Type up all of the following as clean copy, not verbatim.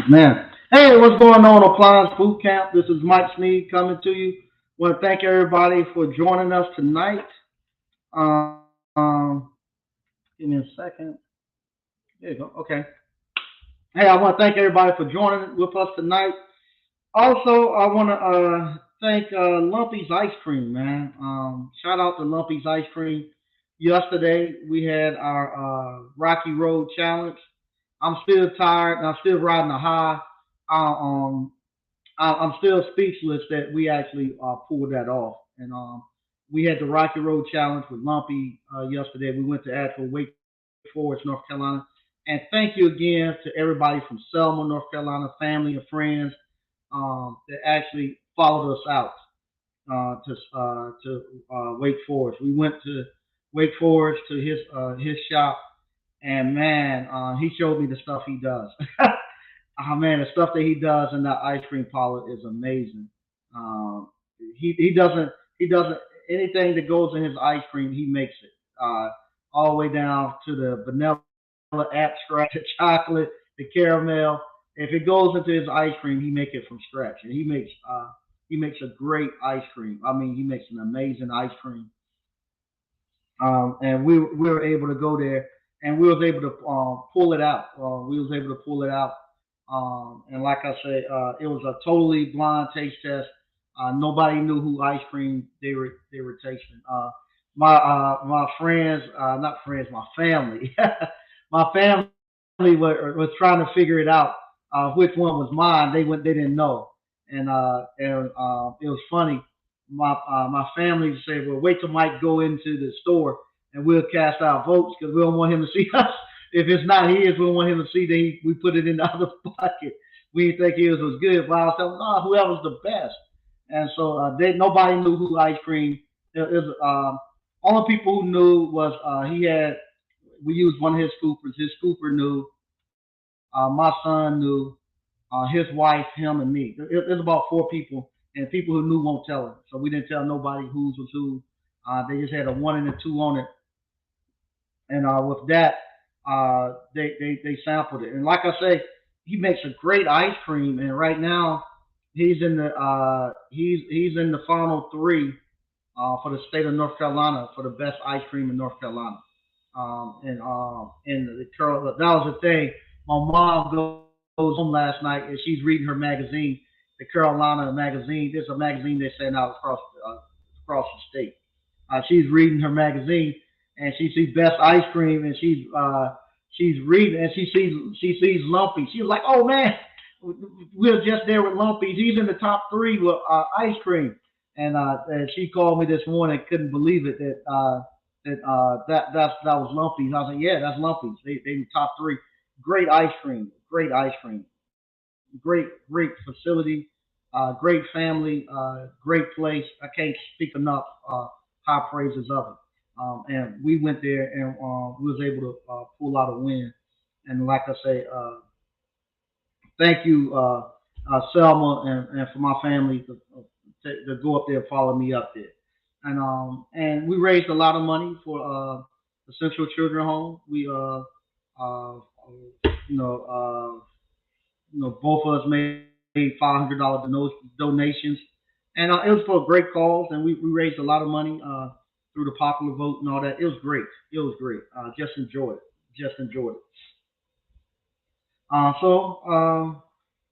Man. Hey, what's going on, Appliance Boot Camp? This is Mike Sneed coming to you. Want to thank everybody for joining us tonight. Um, Give me a second. There you go. Okay. Hey, I want to thank everybody for joining with us tonight. Also, I want to thank Lumpy's Ice Cream, man. Shout out to Lumpy's Ice Cream. Yesterday, we had our Rocky Road Challenge. I'm still tired and I'm still riding a high. Uh, um, I'm still speechless that we actually pulled that off. And we had the Rocky Road Challenge with Lumpy yesterday. We went to actual Wake Forest, North Carolina. And thank you again to everybody from Selma, North Carolina, family and friends that actually followed us out to Wake Forest. We went to Wake Forest to his shop, and man, he showed me the stuff he does. Oh man, the stuff that he does in that ice cream parlor is amazing. Um, he doesn't anything that goes in his ice cream, he makes it. All the way down to the vanilla abstract, the chocolate, the caramel. If it goes into his ice cream, he make it from scratch, and he makes a great ice cream. I mean, he makes an amazing ice cream. And we were able to go there, and we was able to pull it out. We was able to pull it out, and like I said, it was a totally blind taste test. Nobody knew who ice cream they were tasting. My friends, not friends, my family, my family was trying to figure it out which one was mine. They didn't know, and it was funny. My family said, "Well, wait till Mike go into the store and we'll cast our votes because we don't want him to see us. If it's not his, we don't want him to see that we put it in the other bucket. We didn't think his was good, but I was telling, no, whoever's the best." And so nobody knew who ice cream. Only people who knew was he had. We used one of his scoopers. His scooper knew. My son knew. His wife, him, and me. There's about four people, and people who knew won't tell it. So we didn't tell nobody whose was who. They just had a one and a two on it, and with that, they sampled it. And like I say, he makes a great ice cream. And right now, he's in the final three for the state of North Carolina for the best ice cream in North Carolina. And that was the thing. My mom goes home last night and she's reading her magazine, the Carolina magazine. There's a magazine they send out across the state. She's reading her magazine and she sees best ice cream and she's reading and she sees Lumpy. She's like, "Oh man, we're just there with Lumpy. He's in the top three with ice cream." And she called me this morning, couldn't believe it that was Lumpy's. I was like, "Yeah, that's Lumpy's. They in the top three. Great ice cream, great ice cream, great facility, great family, great place. I can't speak enough high praises of it." And we went there and we was able to pull out a win. And like I say, thank you, Selma, and for my family to go up there and follow me up there. And we raised a lot of money for the Central Children Home. We uh, you know both of us made $500 donations, and it was for a great cause, and we raised a lot of money through the popular vote and all that. It was great. It was great. Just enjoyed it. Just enjoyed it. So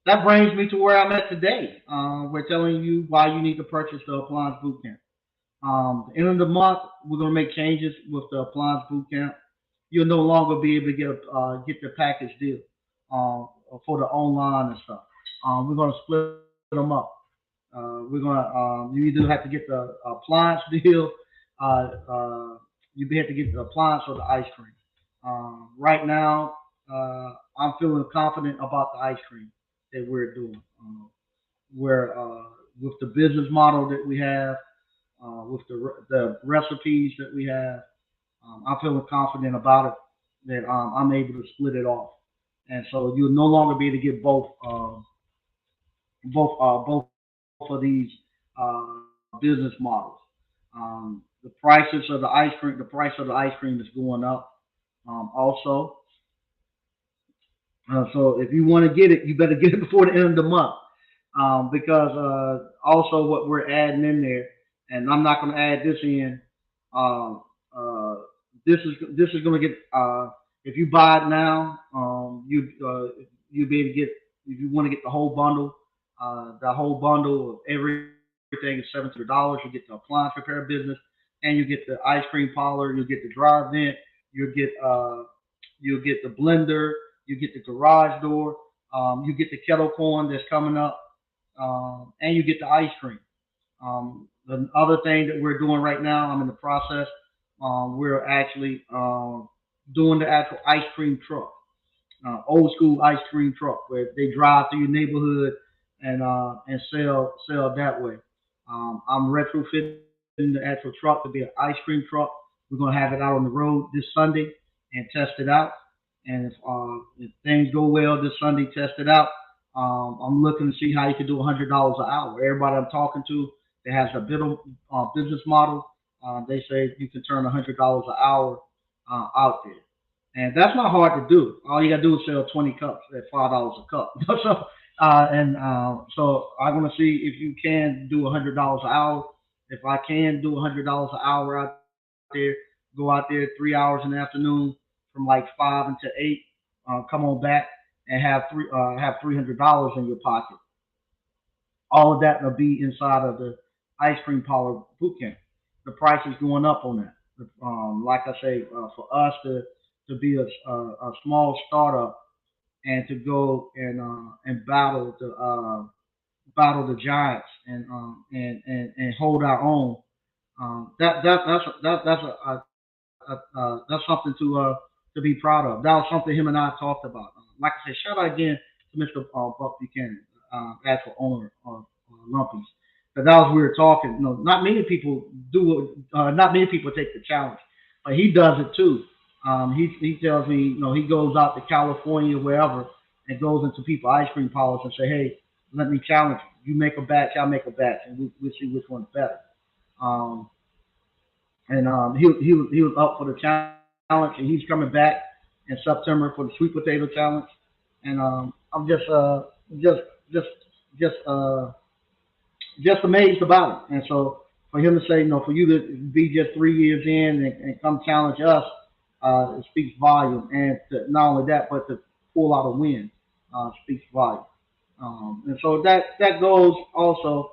that brings me to where I'm at today. We're telling you why you need to purchase the Appliance Bootcamp. The end of the month, we're going to make changes with the Appliance Bootcamp. You'll no longer be able to get the package deal for the online and stuff. We're going to split them up. You either have to get the appliance deal, uh, uh, you have to get the appliance or the ice cream. Right now, I'm feeling confident about the ice cream that we're doing. Where with the business model that we have, with the recipes that we have, I'm feeling confident about it that I'm able to split it off, and so you'll no longer be able to get both of these business models. The prices of the ice cream, the price of the ice cream is going up. Also, So if you want to get it, you better get it before the end of the month. Because also what we're adding in there, and I'm not going to add this in. Um, uh, this is going to get if you buy it now, you be able to get if you want to get the whole bundle of everything is $700. You get the appliance repair business, and you get the ice cream parlor. You get the dry vent. You get you get the blender. You get the garage door. You get the kettle corn that's coming up, and you get the ice cream. The other thing that we're doing right now, I'm in the process. We're actually doing the actual ice cream truck, old school ice cream truck, where they drive through your neighborhood and sell that way. I'm retrofitting the actual truck to be an ice cream truck. We're gonna have it out on the road this Sunday and test it out. And if things go well this Sunday, test it out. I'm looking to see how you can do $100 an hour. Everybody I'm talking to that has a business model, they say you can turn $100 an hour out there, and that's not hard to do. All you gotta do is sell 20 cups at $5 a cup. So I'm gonna see if you can do $100 an hour. If I can do $100 an hour out there, go out there 3 hours in the afternoon from like 5 until 8. Come on back and have $300 in your pocket. All of that will be inside of the ice cream parlor boot camp. The price is going up on that. Like I say, for us to be a small startup and to go and battle the giants and hold our own. That's something to be proud of. That was something him and I talked about. Like I said, shout out again to Mr. Buck Buchanan, actual owner of Lumpies. But that was we were talking. Not many people do. Not many people take the challenge, but he does it too. He tells me, he goes out to California, wherever, and goes into people ice cream parlors and say, hey, let me challenge you. You make a batch, I'll make a batch, and we'll see which one's better. Um, and he was up for the challenge, and he's coming back in September for the sweet potato challenge. And I'm just just just just amazed about it. And so for him to say, for you to be just 3 years in and come challenge us, it speaks volume. And not only that, but to pull out a win speaks volume. And so that goes also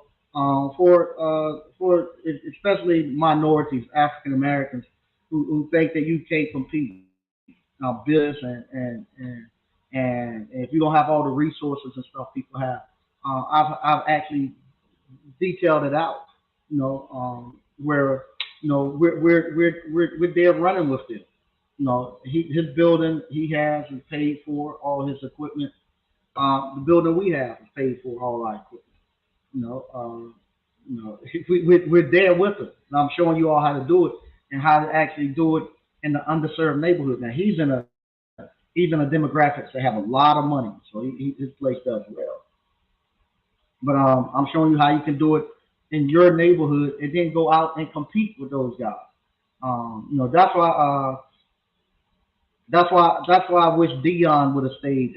for especially minorities, African Americans, who think that you can't compete business and if you don't have all the resources and stuff people have. I've actually detailed it out, where we're there running with it. His building he has is paid for, all his equipment. The building we have is paid for, all our equipment. You know, um, we're there with it. And I'm showing you all how to do it and how to actually do it in the underserved neighborhood. Now he's in a demographics that have a lot of money, so his place does well. But I'm showing you how you can do it in your neighborhood and then go out and compete with those guys. That's why that's why I wish Dion would have stayed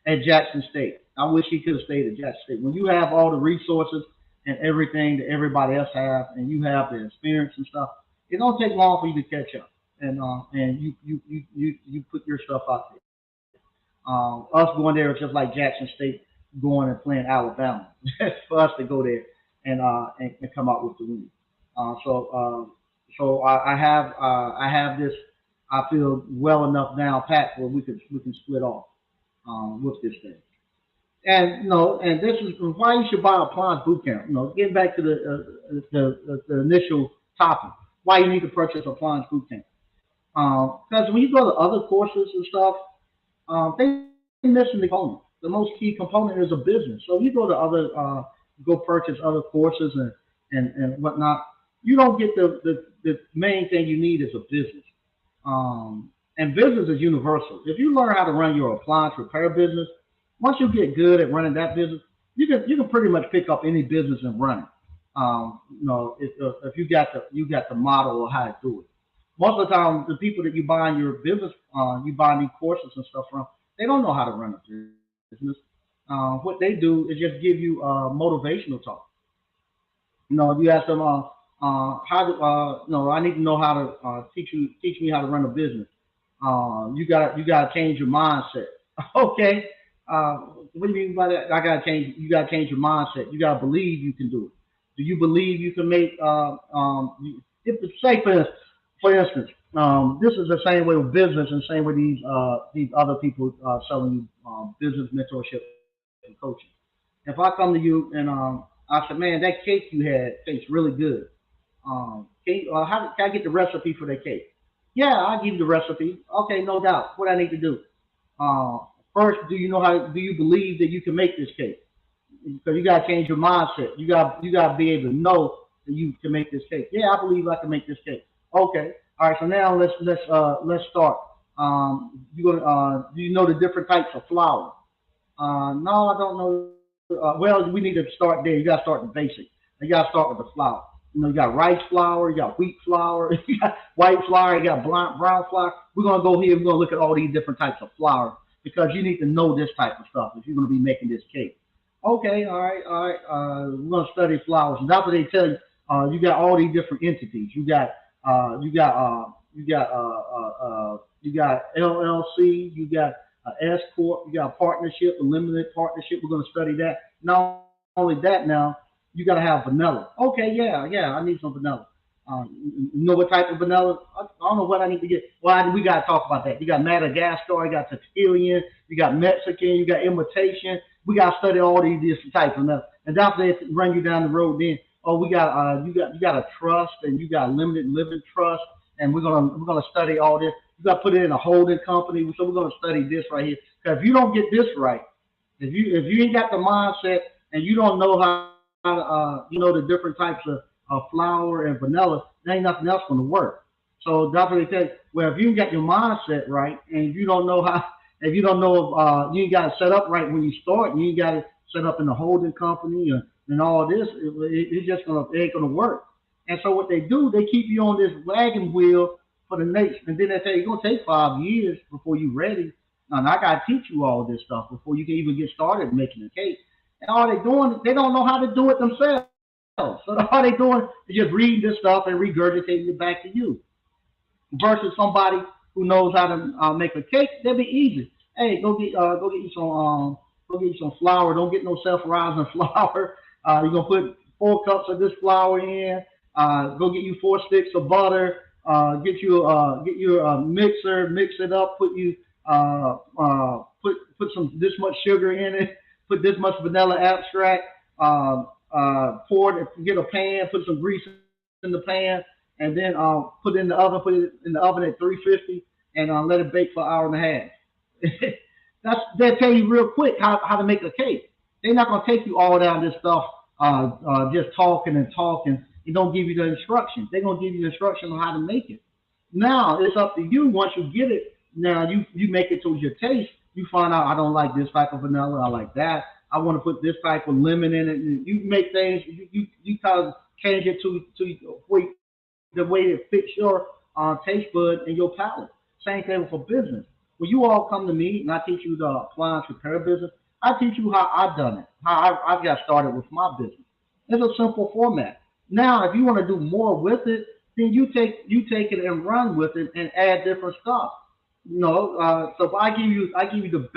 at Jackson State. I wish he could have stayed at Jackson State. When you have all the resources and everything that everybody else has, and you have the experience and stuff, it don't take long for you to catch up. And you put your stuff out there. Us going there is just like Jackson State going and playing Alabama. For us to go there and come out with the win. Uh, so uh, so I have this. I feel well enough down pat where we can split off with this thing. And and this is why you should buy Appliance Boot Camp. Getting back to the initial topic, why you need to purchase Appliance Boot Camp. Because when you go to other courses and stuff, they missing the component. The most key component is a business. So if you go to go purchase other courses and whatnot, you don't get the main thing you need is a business. And business is universal. If you learn how to run your appliance repair business, once you get good at running that business, you can pretty much pick up any business and run it. If you got the model of how to do it. Most of the time, the people that you buy in your business, you buy these courses and stuff from, They don't know how to run a business. What they do is just give you motivational talk. If you ask them, how do, I need to know how to teach me how to run a business. You got to change your mindset. Okay. Uh, what do you mean by that? I got to change. You got to change your mindset. You got to believe you can do it. Do you believe you can make? If say for instance, this is the same way with business and same with these other people selling you business mentorship and coaching. If I come to you and I said, man, that cake you had tastes really good. Can I get the recipe for that cake? Yeah, I'll give you the recipe. Okay, no doubt. What I need to do? Uh, First, do you believe that you can make this cake? Because you got to change your mindset. You got to be able to know that you can make this cake. Yeah, I believe I can make this cake. Okay, all right. So now let's start. Do you know the different types of flour? No, I don't know. Well, we need to start there. You got to start the basics. You got to start with the flour. You got rice flour, you got wheat flour, you got white flour, you got brown flour. We're gonna go here. We're gonna look at all these different types of flour because you need to know this type of stuff if you're gonna be making this cake. Okay, all right, all right. We're gonna study flowers. And that's what they tell you. You got all these different entities. You got LLC. You got S corp. You got partnership, a limited partnership. We're gonna study that. Not only that, now you got to have vanilla. Okay, yeah, I need some vanilla. You know what type of vanilla? I don't know what I need to get. Well, we got to talk about that. You got Madagascar, you got Castilian, you got Mexican, you got imitation. We got to study all these different types of vanilla. And after they run you down the road, then we got you got a trust and you got limited living trust, and we're gonna study all this. You got to put it in a holding company. So we're gonna study this right here. Because if you don't get this right, if you ain't got the mindset and you don't know how to, the different types of flour and vanilla, there ain't nothing else going to work. So that's what they say. Well, if you ain't got your mindset right and you don't know how, if you don't know, you ain't got it set up right when you start, you ain't got it set up in the holding company and all this, it's just it ain't gonna work. And so what they do, they keep you on this wagon wheel for the next, and then they say it's gonna take 5 years before you're ready. And I gotta teach you all this stuff before you can even get started making a cake. And all they doing, they don't know how to do it themselves. So all they doing is just reading this stuff and regurgitating it back to you. Versus somebody who knows how to make a cake, that'd be easy. Hey, go get you some flour. Don't get no self-rising flour. You're gonna put 4 cups of this flour in. Go get you 4 sticks of butter. Get your mixer. Mix it up. Put some this much sugar in it. Put this much vanilla extract. Get a pan. Put some grease in the pan, and then put it in the oven. Put it in the oven at 350, and let it bake for an hour and a half. They'll tell you real quick how to make a cake. They're not gonna take you all down this stuff just talking and talking. They don't give you the instructions. They're gonna give you the instructions on how to make it. Now it's up to you. Once you get it, now you make it to your taste. You find out I don't like this type of vanilla. I like that. I want to put this type of lemon in it. And you make things. You kind of change it the way it fits your taste bud and your palate. Same thing for business. When you all come to me and I teach you the appliance repair business, I teach you how I've done it, how I got started with my business. It's a simple format. Now, if you want to do more with it, then you take it and run with it and add different stuff. So if I give you the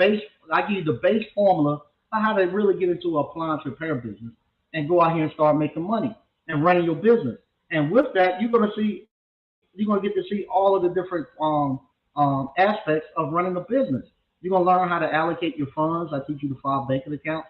base formula on how to really get into an appliance repair business and go out here and start making money and running your business. And with that, you're gonna get to see all of the different aspects of running a business. You're gonna learn how to allocate your funds. I teach you the 5 banking accounts.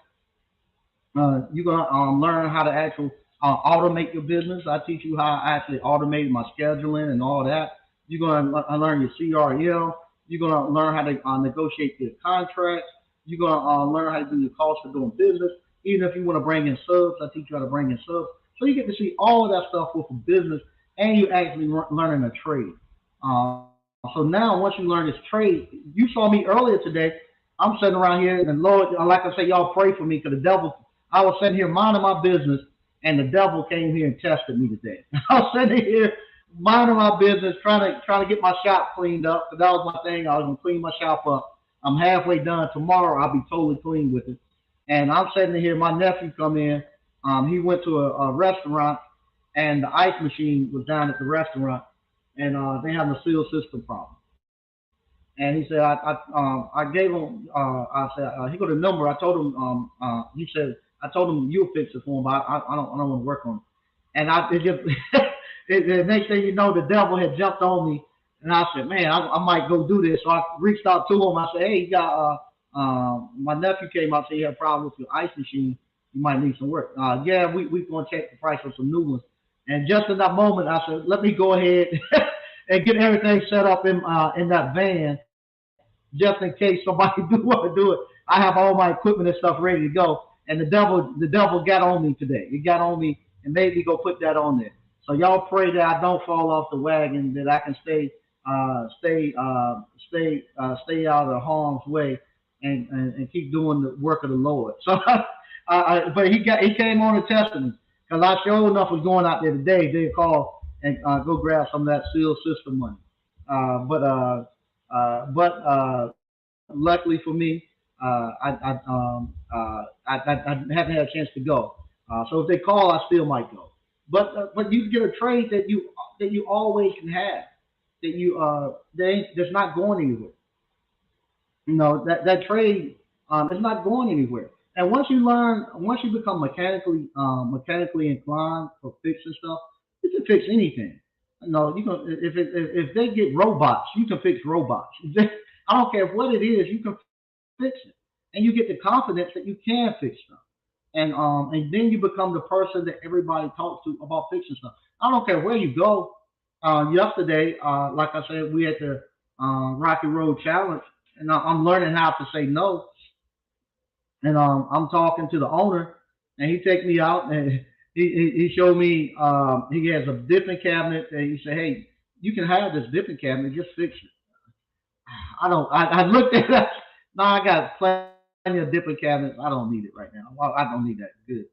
You're gonna learn how to actually automate your business. I teach you how I actually automate my scheduling and all that. You're gonna learn your CRM. You're gonna learn how to negotiate your contracts. You're gonna learn how to do your cost for doing business. Even if you want to bring in subs, I teach you how to bring in subs. So you get to see all of that stuff with a business, and you actually learning a trade. So now, once you learn this trade, you saw me earlier today. I'm sitting around here, and Lord, like I say, y'all pray for me because the devil. I was sitting here minding my business, and the devil came here and tested me today. I was sitting here minding my business, trying to get my shop cleaned up. Because that was my thing. I was gonna clean my shop up. I'm halfway done. Tomorrow I'll be totally clean with it. And I'm sitting here. My nephew come in. He went to a restaurant, and the ice machine was down at the restaurant, and they have a seal system problem. And he said, I gave him, I said, he got a number. I told him, he said, I told him you'll fix it for him, but I don't want to work on it. And it just, the next thing you know, the devil had jumped on me, and I said, man, I might go do this. So I reached out to him. I said, hey, you got, my nephew came out and said he had a problem with your ice machine. You might need some work. Yeah, we going to check the price of some new ones. And just in that moment, I said, let me go ahead and get everything set up in that van just in case somebody do want to do it. I have all my equipment and stuff ready to go. And the devil got on me today. He got on me and made me go put that on there. So y'all pray that I don't fall off the wagon, that I can stay out of harm's way and keep doing the work of the Lord. So, but he came on and tested me because I sure enough was going out there today. They call and go grab some of that seal system money. Uh, but uh, but luckily for me, I haven't had a chance to go. So if they call, I still might go. But you get a trade that you always can have that's not going anywhere. That trade is not going anywhere. And once you become mechanically inclined for fixing stuff, you can fix anything. You can if they get robots, you can fix robots. I don't care what it is, you can fix it, and you get the confidence that you can fix stuff. And then you become the person that everybody talks to about fixing stuff. I don't care where you go. Yesterday, like I said, we had the Rocky Road Challenge, and I'm learning how to say no. And I'm talking to the owner, and he take me out, and he showed me he has a dipping cabinet, and he said, "Hey, you can have this dipping cabinet, just fix it." I don't. I looked at it. No, I got plenty of dipping cabinets. I don't need it right now. Well, I don't need that. Good.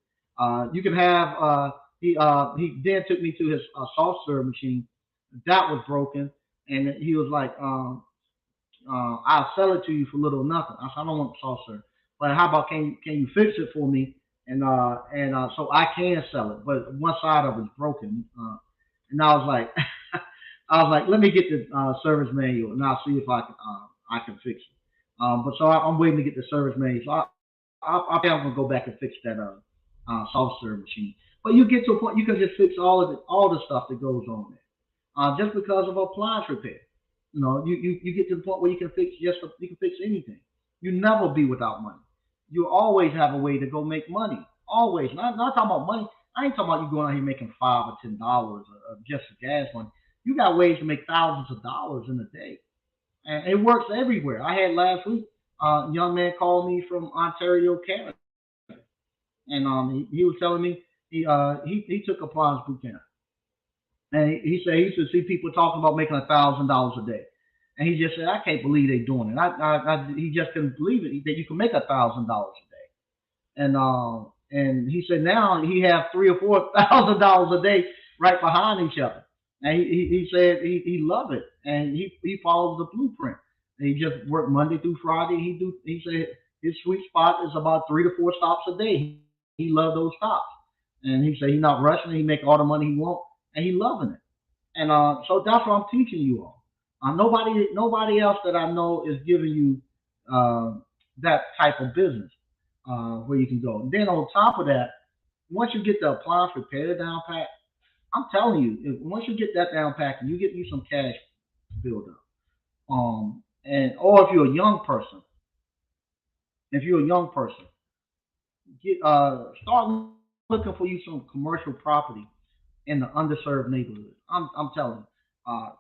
You can have. He then took me to his soft serve machine. That was broken, and he was like, I'll sell it to you for little or nothing. I said, I don't want soft serve, but how about can you fix it for me? And so I can sell it, but one side of it's broken. And I was like, I was like, let me get the service manual and I'll see if I can fix it. But so I'm waiting to get the service manual. So I think I'm gonna go back and fix that soft serve machine. But you get to a point you can just fix all the stuff that goes on there, just because of appliance repair. You get to the point where you can fix anything. You never be without money. You always have a way to go make money. Always. Not talking about money. I ain't talking about you going out here making $5 or $10 of just gas money. You got ways to make thousands of dollars in a day, and it works everywhere. I had last week a young man called me from Ontario, Canada, and he was telling me he took appliance boot camp, and he said he used to see people talking about making $1,000 a day. And he just said, I can't believe they're doing it. He just couldn't believe it that you can make $1,000 a day. And he said now he have $3 or $4 a day right behind each other. And he said he loved it, and he follows the blueprint. And he just worked Monday through Friday. He said his sweet spot is about 3 to 4 stops a day. He loved those stops, and he said he's not rushing. He make all the money he want, and he loving it. And so that's what I'm teaching you all. Nobody else that I know is giving you that type of business where you can go. And then on top of that, once you get the appliance repair down pat, I'm telling you, once you get that down pat, and you get you some cash build up. And or if you're a young person, start looking for you some commercial property in the underserved neighborhood. I'm telling you,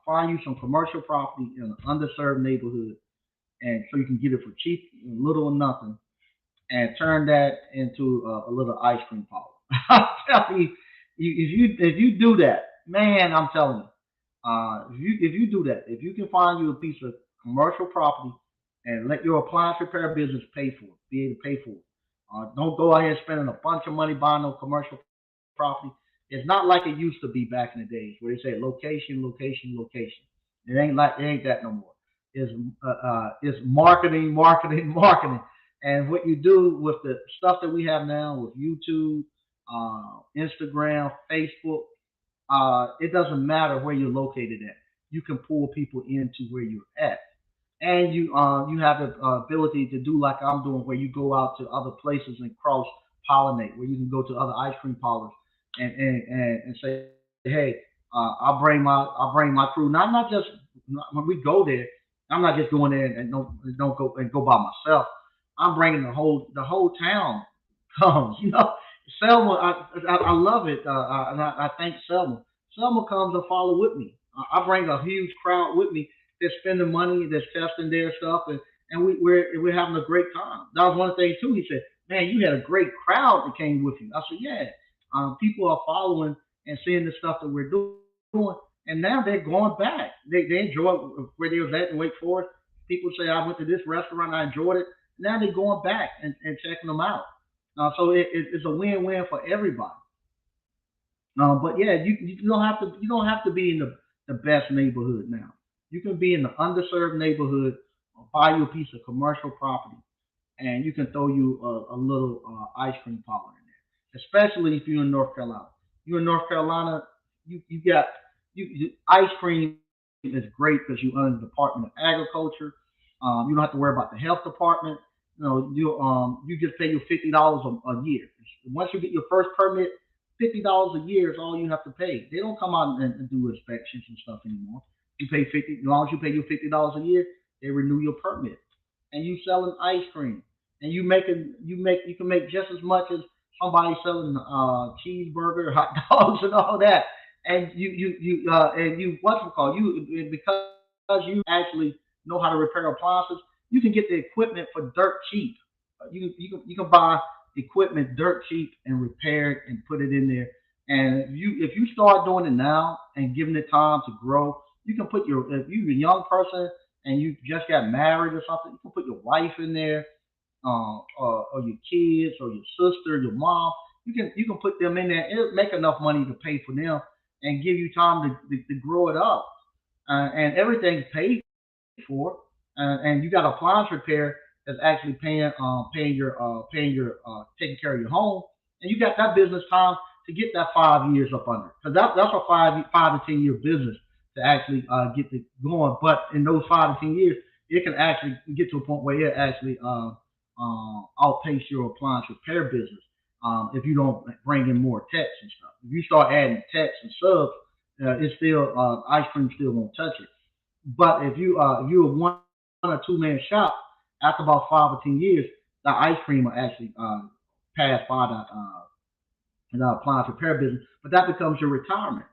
find you some commercial property in an underserved neighborhood, and so you can get it for cheap, little or nothing, and turn that into a little ice cream parlor. I'm telling you, if you do that, man, I'm telling you, if you do that, if you can find you a piece of commercial property and let your appliance repair business pay for it, be able to pay for it. Don't go out here spending a bunch of money buying no commercial property. It's not like it used to be back in the days where they say location, location, location. It ain't that no more. is is marketing, marketing, marketing. And what you do with the stuff that we have now with YouTube, Instagram, Facebook, it doesn't matter where you're located at. You can pull people into where you're at, and you have the ability to do like I'm doing, where you go out to other places and cross pollinate, where you can go to other ice cream parlors and say, hey, I'll bring my crew. Now I'm not just when we go there, I'm not just going there and don't go and go by myself. I'm bringing the whole town comes. Selma, I love it, and I thank Selma. Selma comes and follow with me. I bring a huge crowd with me. They're spending money, they're testing their stuff, and we're having a great time. That was one thing too. He said, "Man, you had a great crowd that came with you." I said, "Yeah, people are following and seeing the stuff that we're doing, and now they're going back. They enjoy where they was at in Wake Forest. People say I went to this restaurant, I enjoyed it. Now they're going back and checking them out. So it's a win-win for everybody. But yeah, you don't have to be in the best neighborhood now. You can be in the underserved neighborhood, buy you a piece of commercial property, and you can throw you a little ice cream parlor in there. Especially if you're in North Carolina. You're in North Carolina, you got ice cream is great because you're under the Department of Agriculture. You don't have to worry about the health department. You just pay your $50 a year. Once you get your first permit, $50 a year is all you have to pay. They don't come out and do inspections and stuff anymore. You pay 50, as long as you pay your $50 a year, they renew your permit. And you selling ice cream, and you can make just as much as somebody selling cheeseburger, hot dogs, and all that. And you what's it called? You because you actually know how to repair appliances, you can get the equipment for dirt cheap. You can buy equipment dirt cheap and repair it and put it in there. And if you start doing it now and giving it time to grow, you can put your if you're a young person and you just got married or something, you can put your wife in there, or your kids or your sister, your mom. You can put them in there. It'll make enough money to pay for them and give you time to grow it up. And everything's paid for. And you got appliance repair that's actually taking care of your home, and you got that business time to get that 5 years up under, because that's a 5 to 10 year business to actually get it going. But in those 5 to 10 years, it can actually get to a point where it actually outpace your appliance repair business, if you don't bring in more techs and stuff. If you start adding techs and subs, it's still ice cream still won't touch it. But if you're a one or two man shop, after about 5 or 10 years, the ice cream will actually pass by the appliance repair business. But that becomes your retirement,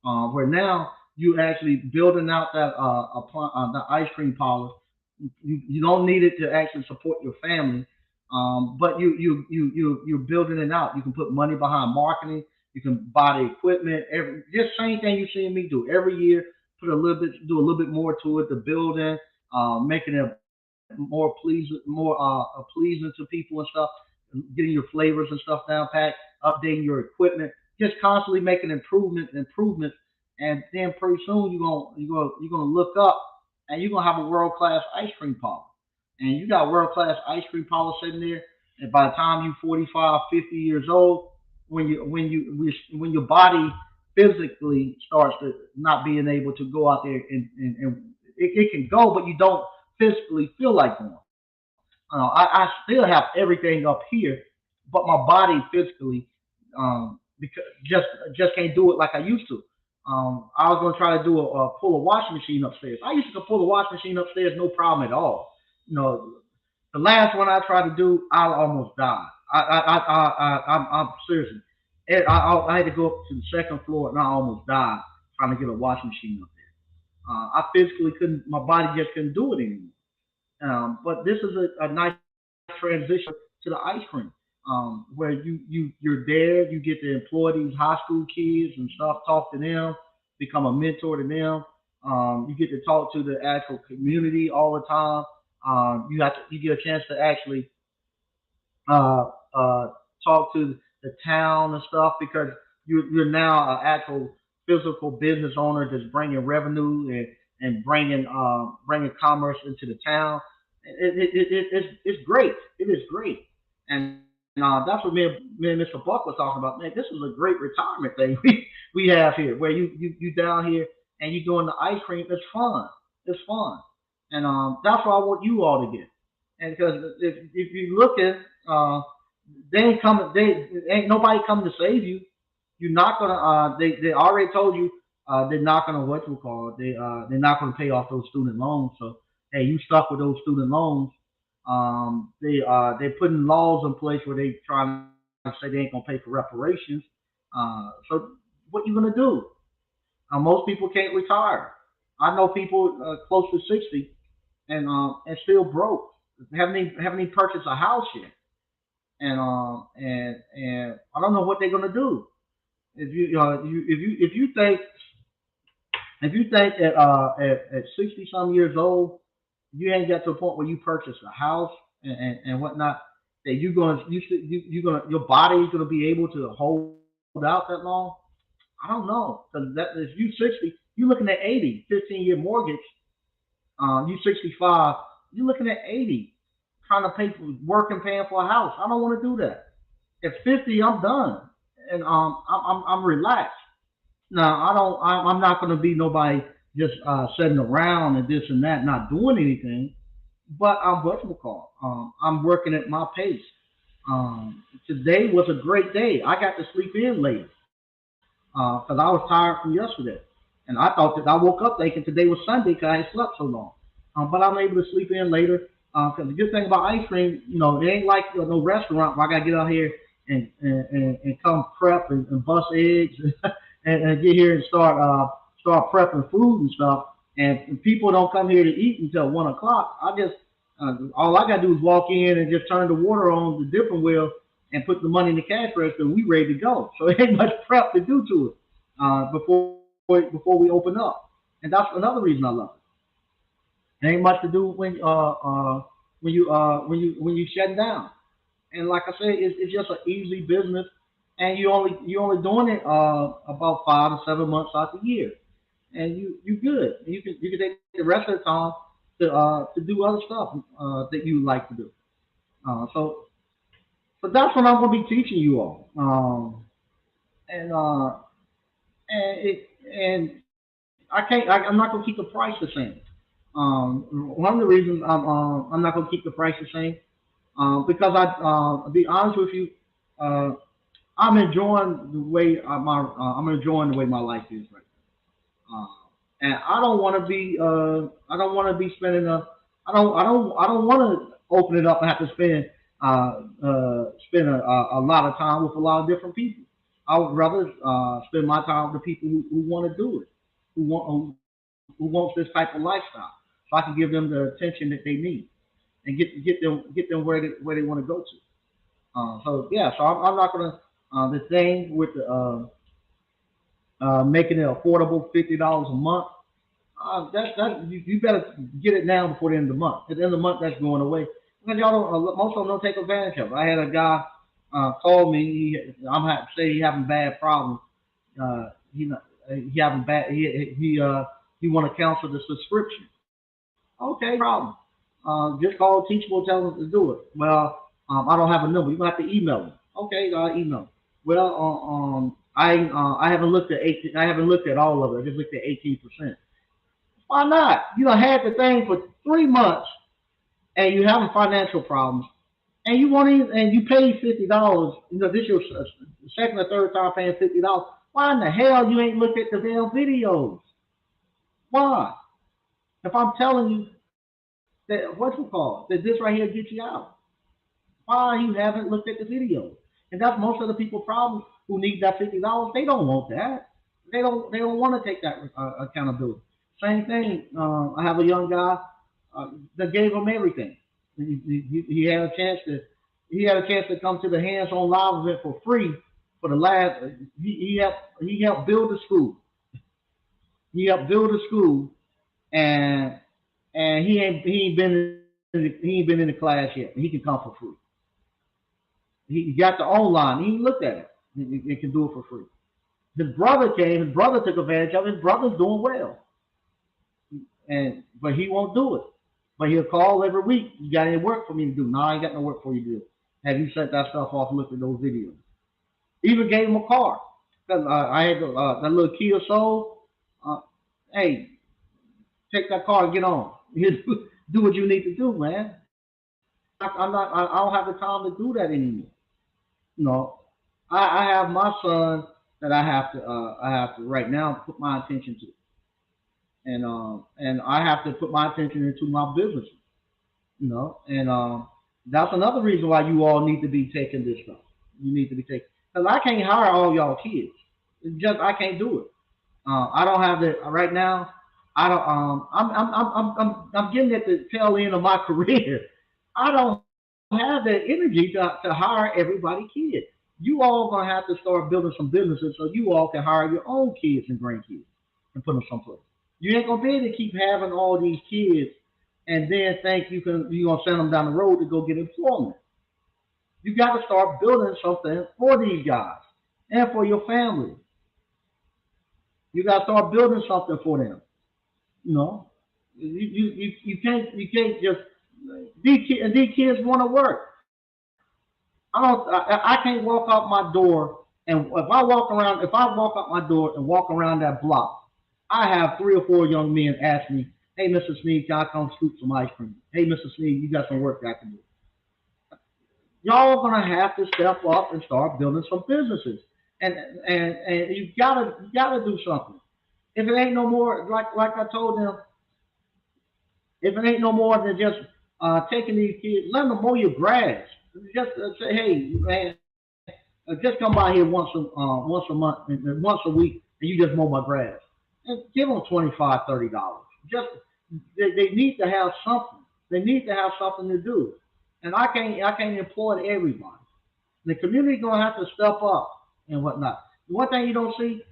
where now you actually building out the ice cream parlor. You don't need it to actually support your family, but you're building it out. You can put money behind marketing. You can buy the equipment. Just same thing you see me do every year. Do a little bit more to it, the building, making it more pleasing to people and stuff, getting your flavors and stuff down pat, updating your equipment, just constantly making improvements, and then pretty soon you're gonna look up and you're gonna have a world class ice cream parlor, and you got world class ice cream parlor sitting there, and by the time you're 45, 50 years old, when your body physically starts to not being able to go out there and it can go, but you don't physically feel like going. I still have everything up here, but my body physically, because just can't do it like I used to. I was gonna try to pull a washing machine upstairs. I used to pull a washing machine upstairs, no problem at all. You know, the last one I tried to do, I almost died. I'm seriously. I had to go up to the second floor and I almost died trying to get a washing machine up there. I physically couldn't. My body just couldn't do it anymore. But this is a nice transition to the ice cream, where you're there, you get to employ these high school kids and stuff, talk to them, become a mentor to them. You get to talk to the actual community all the time. You get a chance to actually uh, uh, talk to the town and stuff, because you're now an actual physical business owner that's bringing revenue, and bringing commerce into the town. It's great. It is great, and that's what me and Mr. Buck was talking about. Man, this is a great retirement thing we have here, where you down here and you doing the ice cream. It's fun. It's fun, and that's what I want you all to get. And because if you look at they ain't coming. They ain't nobody coming to save you. You're not gonna. They already told you. They're not gonna what you call it. They're not gonna pay off those student loans. So hey, you stuck with those student loans. They're putting laws in place where they trying to say they ain't gonna pay for reparations. So what you gonna do? Most people can't retire. I know people close to 60 and still broke. Haven't even purchased a house yet, and I don't know what they're gonna do. If you think at 60 some years old you ain't got to a point where you purchase a house and whatnot, that you gonna your body is gonna be able to hold out that long. I don't know, because that if you 60, you looking at 80, 15-year mortgage. You 65, you looking at 80, trying to pay for work and paying for a house. I don't want to do that. At 50, I'm done, and I'm relaxed. Now I'm not going to be nobody just sitting around and this and that, not doing anything. But I'm what's it called? I'm working at my pace. Today was a great day. I got to sleep in late because I was tired from yesterday, and I thought that I woke up thinking today was Sunday because I had slept so long. But I'm able to sleep in later. Because the good thing about ice cream, it ain't like no restaurant where I got to get out here and come prep and bust eggs and get here and start prepping food and stuff. And people don't come here to eat until 1 o'clock. All I gotta do is walk in and just turn the water on the dipping wheel and put the money in the cash register, and we ready to go. So it ain't much prep to do to it before we open up. And that's another reason I love it. It ain't much to do when you shutting down. And like I said, it's just an easy business, and you only doing it about 5 to 7 months out the year, and you good. And you can take the rest of the time to do other stuff that you like to do. So that's what I'm going to be teaching you all. And I can't. I'm not going to keep the price the same. One of the reasons I'm not going to keep the price the same because to be honest with you, uh, I'm enjoying the way my life is right now. And I don't want to be I don't want to be spending a I don't want to open it up and have to spend a lot of time with a lot of different people. I would rather spend my time with the people who want to do it, who wants this type of lifestyle, so I can give them the attention that they need and get them where they want to go to. So yeah, so I'm not gonna the thing with the making it affordable, $50 a month. You better get it now before the end of the month. At the end of the month, that's going away. Because y'all don't, most of them don't take advantage of it. I had a guy call me. Say he having bad problems. He having bad. He want to cancel the subscription. Okay, no problem. Just call Teachable, tell them to do it. Well, I don't have a number. You gonna have to email them. Okay, email. Well, I haven't looked at 18. I haven't looked at all of it. I just looked at 18%. Why not? You done had the thing for 3 months and you having financial problems, and you want even and you paid $50. This is your second or third time paying $50. Why in the hell you ain't looked at the damn videos? Why? If I'm telling you that what's it called? That this right here gets you out. Why you haven't looked at the videos? And that's most of the people problem who need that $50. They don't want that. They don't want to take that accountability. Same thing. I have a young guy that gave him everything. He had a chance to come to the hands-on live event for free for the last. He helped build the school. He helped build a school, and he ain't been in the class yet. He can come for free. He got the online. He looked at it. He can do it for free. His brother came. His brother took advantage of it. His brother's doing well. But he won't do it. But he'll call every week. You got any work for me to do? No, I ain't got no work for you to do. Have you set that stuff off and looked at those videos? Even gave him a car. Cause I had that little Kia Soul. Uh, hey, take that car and get on. Do what you need to do, man. I'm not. I don't have the time to do that anymore. No, I have my son that I have to right now put my attention to, and I have to put my attention into my business. And that's another reason why you all need to be taking this stuff. You need to be taking because I can't hire all y'all kids. It's just I can't do it. I don't have the right now. I don't. I'm getting at the tail end of my career. I don't have the energy to hire everybody kids. You all gonna have to start building some businesses so you all can hire your own kids and grandkids and put them someplace. You ain't gonna be able to keep having all these kids and then think you gonna send them down the road to go get employment. You got to start building something for these guys and for your family. You got to start building something for them. You know, you can't just these kids want to work. I can't walk out my door and if I walk out my door and walk around that block, I have 3 or 4 young men ask me, "Hey, Mr. Sneed, can I come scoop some ice cream? Hey, Mr. Sneed, you got some work that I can do." Y'all gonna have to step up and start building some businesses, and you gotta do something. If it ain't no more like I told them, if it ain't no more than just taking these kids, let them mow your grass. Just say, hey man, just come by here once a month, and once a week, and you just mow my grass. And give them $25, $30. Just they need to have something. They need to have something to do. And I can't employ everybody. The community gonna have to step up and whatnot. One thing you don't see,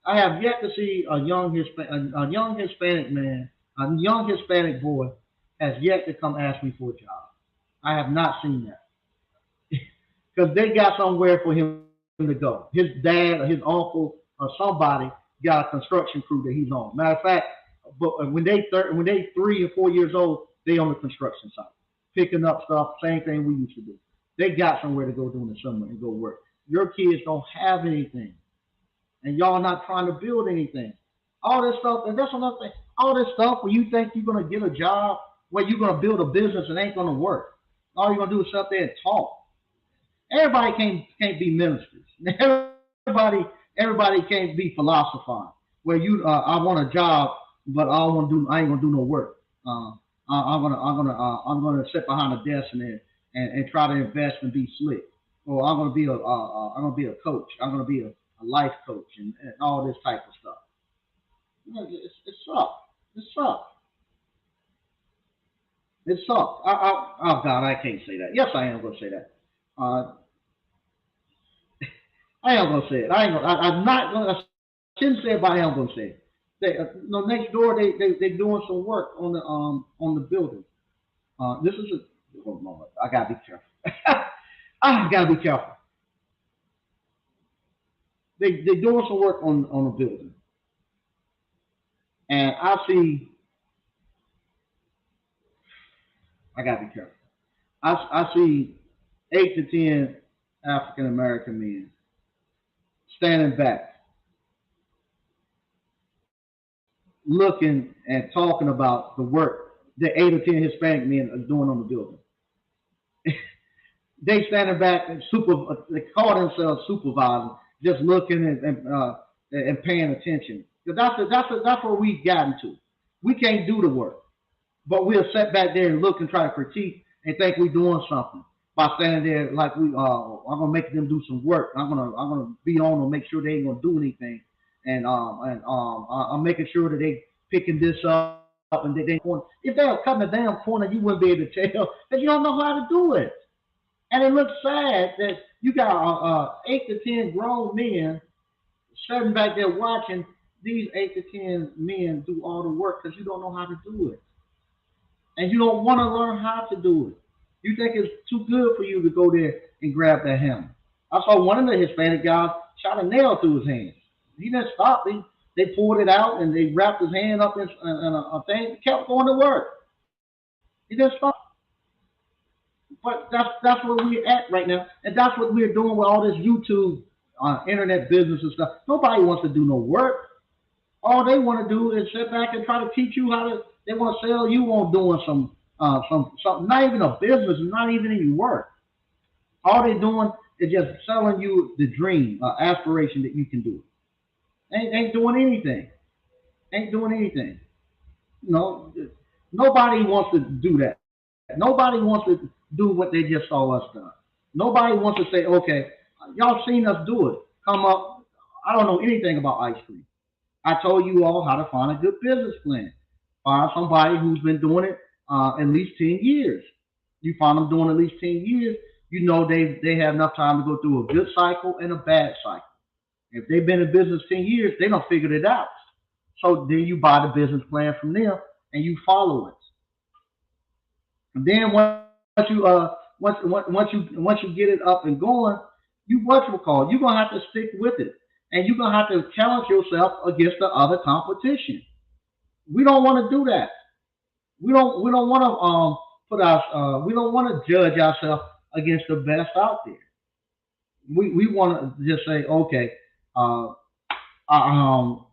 I have yet to see a young Hispanic man, a young Hispanic boy, has yet to come ask me for a job. I have not seen that because they got somewhere for him to go. His dad or his uncle or somebody got a construction crew that he's on. Matter of fact, but when they 3 or 4 years old, they on the construction site, picking up stuff. Same thing we used to do. They got somewhere to go during the summer and go work. Your kids don't have anything, and y'all not trying to build anything. All this stuff, and that's another thing. All this stuff where you think you're gonna get a job, where you're gonna build a business and ain't gonna work. All you're gonna do is sit there and talk. Everybody can't be ministers. Everybody everybody can't be philosophized. Where I want a job, but I ain't gonna do no work. I'm gonna sit behind a desk and try to invest and be slick. Or I'm gonna be a coach. I'm gonna be a life coach and all this type of stuff. It sucks. It sucks. It sucks. Oh God, I can't say that. Yes, I am gonna say that. Uh, I am gonna say it. I ain't gonna. I'm not gonna. I shouldn't say it, but I am gonna say it. Next door they doing some work on the building. This is a hold on, I gotta be careful. I gotta be careful. They doing some work on the building, and I gotta be careful. I see 8 to 10 African American men standing back, looking and talking about the work that 8 or 10 Hispanic men are doing on the building. They standing back and they call themselves supervising, just looking and paying attention. That's where we've gotten to. We can't do the work, but we'll sit back there and look and try to critique and think we're doing something by standing there like I'm gonna make them do some work. I'm gonna be on them, make sure they ain't gonna do anything, I'm making sure that they picking this up and they corner. If they were cutting a damn corner, you wouldn't be able to tell because you don't know how to do it. And it looks sad that you got 8 to 10 grown men sitting back there watching these 8 to 10 men do all the work because you don't know how to do it. And you don't want to learn how to do it. You think it's too good for you to go there and grab that hammer. I saw one of the Hispanic guys shot a nail through his hands. He didn't stop. They They pulled it out and they wrapped his hand up in a thing, kept going to work. He didn't stop. But that's where we're at right now, and that's what we're doing with all this YouTube, internet business and stuff. Nobody wants to do no work. All they want to do is sit back and try to teach you how to. They want to sell you on doing something. Not even a business, not even any work. All they're doing is just selling you the dream, aspiration that you can do it. Ain't doing anything. Ain't doing anything. No, nobody wants to do that. Nobody wants to do what they just saw us done. Nobody wants to say, okay, y'all seen us do it. Come up. I don't know anything about ice cream. I told you all how to find a good business plan. Find somebody who's been doing it at least 10 years. You find them doing at least 10 years, you know they have enough time to go through a good cycle and a bad cycle. If they've been in business 10 years, they don't figured it out. So then you buy the business plan from them and you follow it. And then once you get it up and going, you what you call you're gonna have to stick with it, and you're gonna have to challenge yourself against the other competition. We don't want to do that. We don't want to put our we don't want to judge ourselves against the best out there. We want to just say okay, uh, um,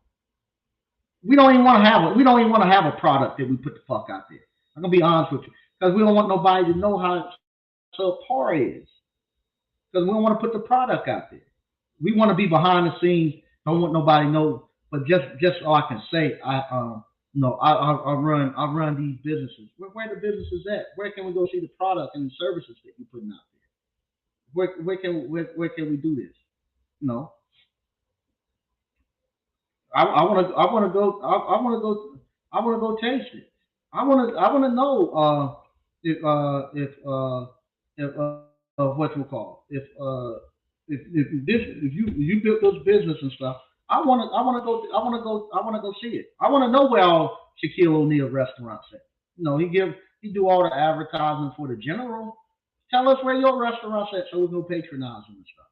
we don't even want to have a product that we put the fuck out there. I'm gonna be honest with you because we don't want nobody to know how subpar is because we don't want to put the product out there. We want to be behind the scenes. Don't want nobody to know. But just so I can say, I run these businesses. Where the businesses at? Where can we go see the product and the services that you're putting out there? Where can we do this? You know, I want to go I want to go I want to go taste it. I want to know if what you call if you built those business and stuff. I want to go see it. I want to know where all Shaquille O'Neal restaurants at. He do all the advertising for the general. Tell us where your restaurants at so we can go patronize them and stuff.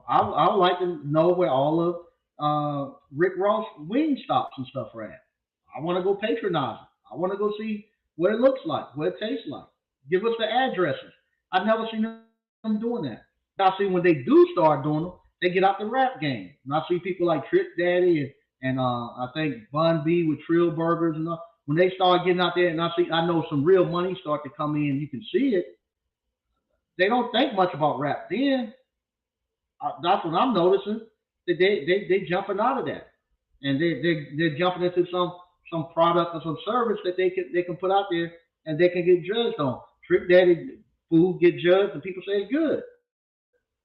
I would like to know where all of Rick Ross wing stops and stuff are at. I want to go patronize it. I want to go see what it looks like, what it tastes like. Give us the addresses. I've never seen them doing that. Now, see, when they do start doing them, they get out the rap game. And I see people like Trick Daddy and I think Bun B with Trill Burgers and all. When they start getting out there, and I know some real money start to come in. You can see it. They don't think much about rap. Then that's what I'm noticing. That they jumping out of that, and they're jumping into some product or some service that they can put out there and they can get judged on. Trick Daddy food get judged and people say it's good.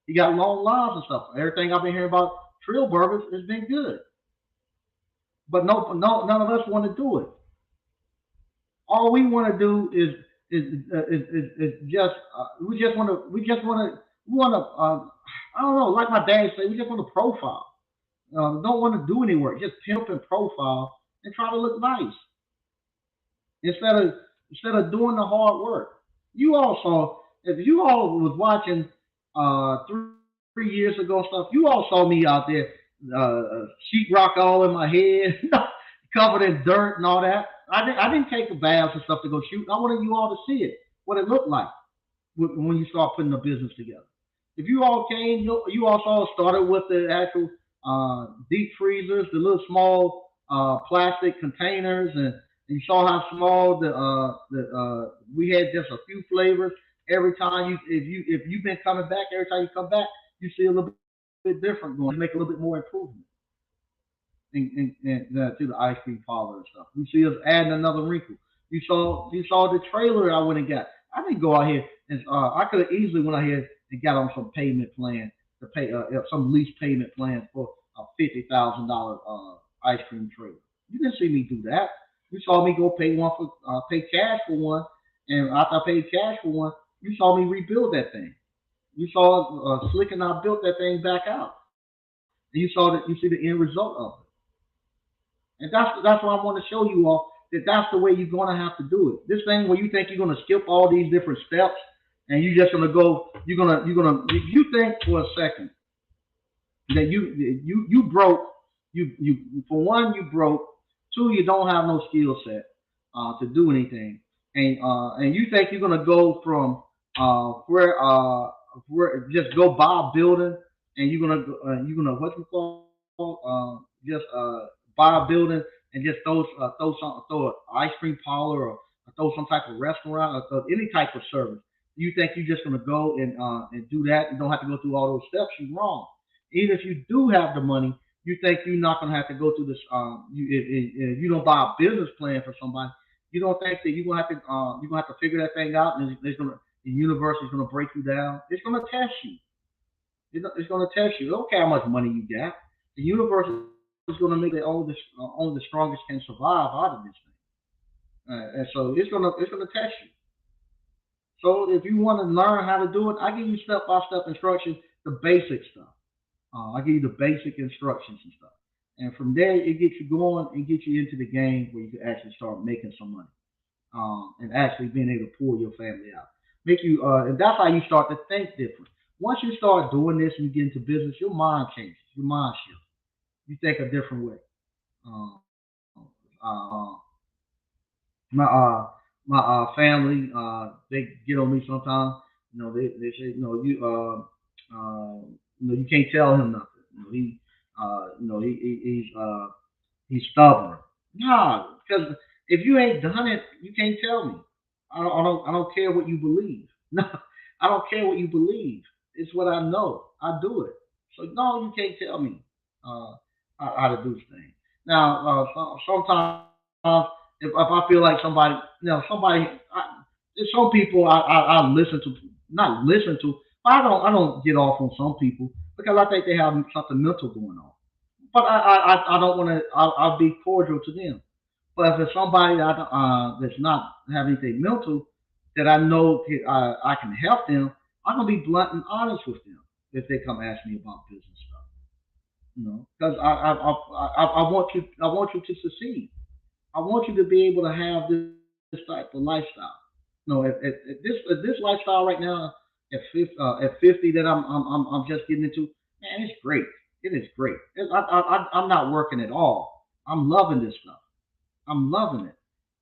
He got long lines and stuff. Everything I've been hearing about Trill Burgers has been good, but no, none of us want to do it. All we want to do is just we want to I don't know, like my dad said, we just want to profile. Don't want to do any work, just pimp and profile and try to look nice instead of instead of doing the hard work. You all saw if you all was watching 3 years ago stuff, you all saw me out there sheetrock all in my head, covered in dirt and all that. I didn't take a bath and stuff to go shoot. I wanted you all to see it, what it looked like when you start putting the business together. If you all came, you also started with the actual deep freezers, the little small plastic containers, and you saw how small we had just a few flavors. Every time if you've been coming back, every time you come back, you see a little bit different going. You make a little bit more improvement to the ice cream parlor and stuff. You see us adding another wrinkle. You saw the trailer I went and got. I didn't go out here and I could have easily went out here and got on some payment plan to pay some lease payment plan for a $50,000 ice cream trailer. You didn't see me do that. You saw me go pay cash for one, and after I paid cash for one, you saw me rebuild that thing. You saw Slick and I built that thing back out, and you see the end result of it. And that's what I want to show you all that that's the way you're gonna have to do it. This thing where you think you're gonna skip all these different steps and you're just gonna go, you're gonna if you think for a second that you broke You for one, you broke. Two, you don't have no skill set to do anything, and you think you're gonna go from where just go buy a building, and you're gonna what you call just buy a building and just throw an ice cream parlor or throw some type of restaurant or throw any type of service. You think you're just gonna go and do that? You don't have to go through all those steps. You're wrong. Even if you do have the money, you think you're not going to have to go through this. If you don't buy a business plan for somebody, you don't think that you're gonna have to figure that thing out, and the universe is gonna break you down. It's gonna test you. It's gonna test you. It don't care how much money you got. The universe is gonna make that only the strongest can survive out of this thing. And so it's gonna test you. So if you want to learn how to do it, I give you step by step instructions, the basic stuff. I give you the basic instructions and stuff. And from there, it gets you going and gets you into the game where you can actually start making some money and actually being able to pull your family out. And that's how you start to think different. Once you start doing this and you get into business, your mind changes, your mind shifts. You think a different way. Um, my family they get on me sometimes. They say you can't tell him nothing. He's stubborn. Nah, because if you ain't done it, you can't tell me. I don't care what you believe. No, I don't care what you believe. It's what I know. I do it. So no, you can't tell me uh, how to do things. Now, sometimes if I feel like there's some people I listen to, not listen to, but I don't get off on some people because I think they have something mental going on. But I don't want to. I'll be cordial to them. But if it's somebody that's not having anything mental that I know I can help them, I'm gonna be blunt and honest with them if they come ask me about business stuff. Because I want you to succeed. I want you to be able to have this type of lifestyle. At this lifestyle right now at 50 that I'm just getting into, man, it's great. It is great. I'm not working at all. I'm loving this stuff. I'm loving it.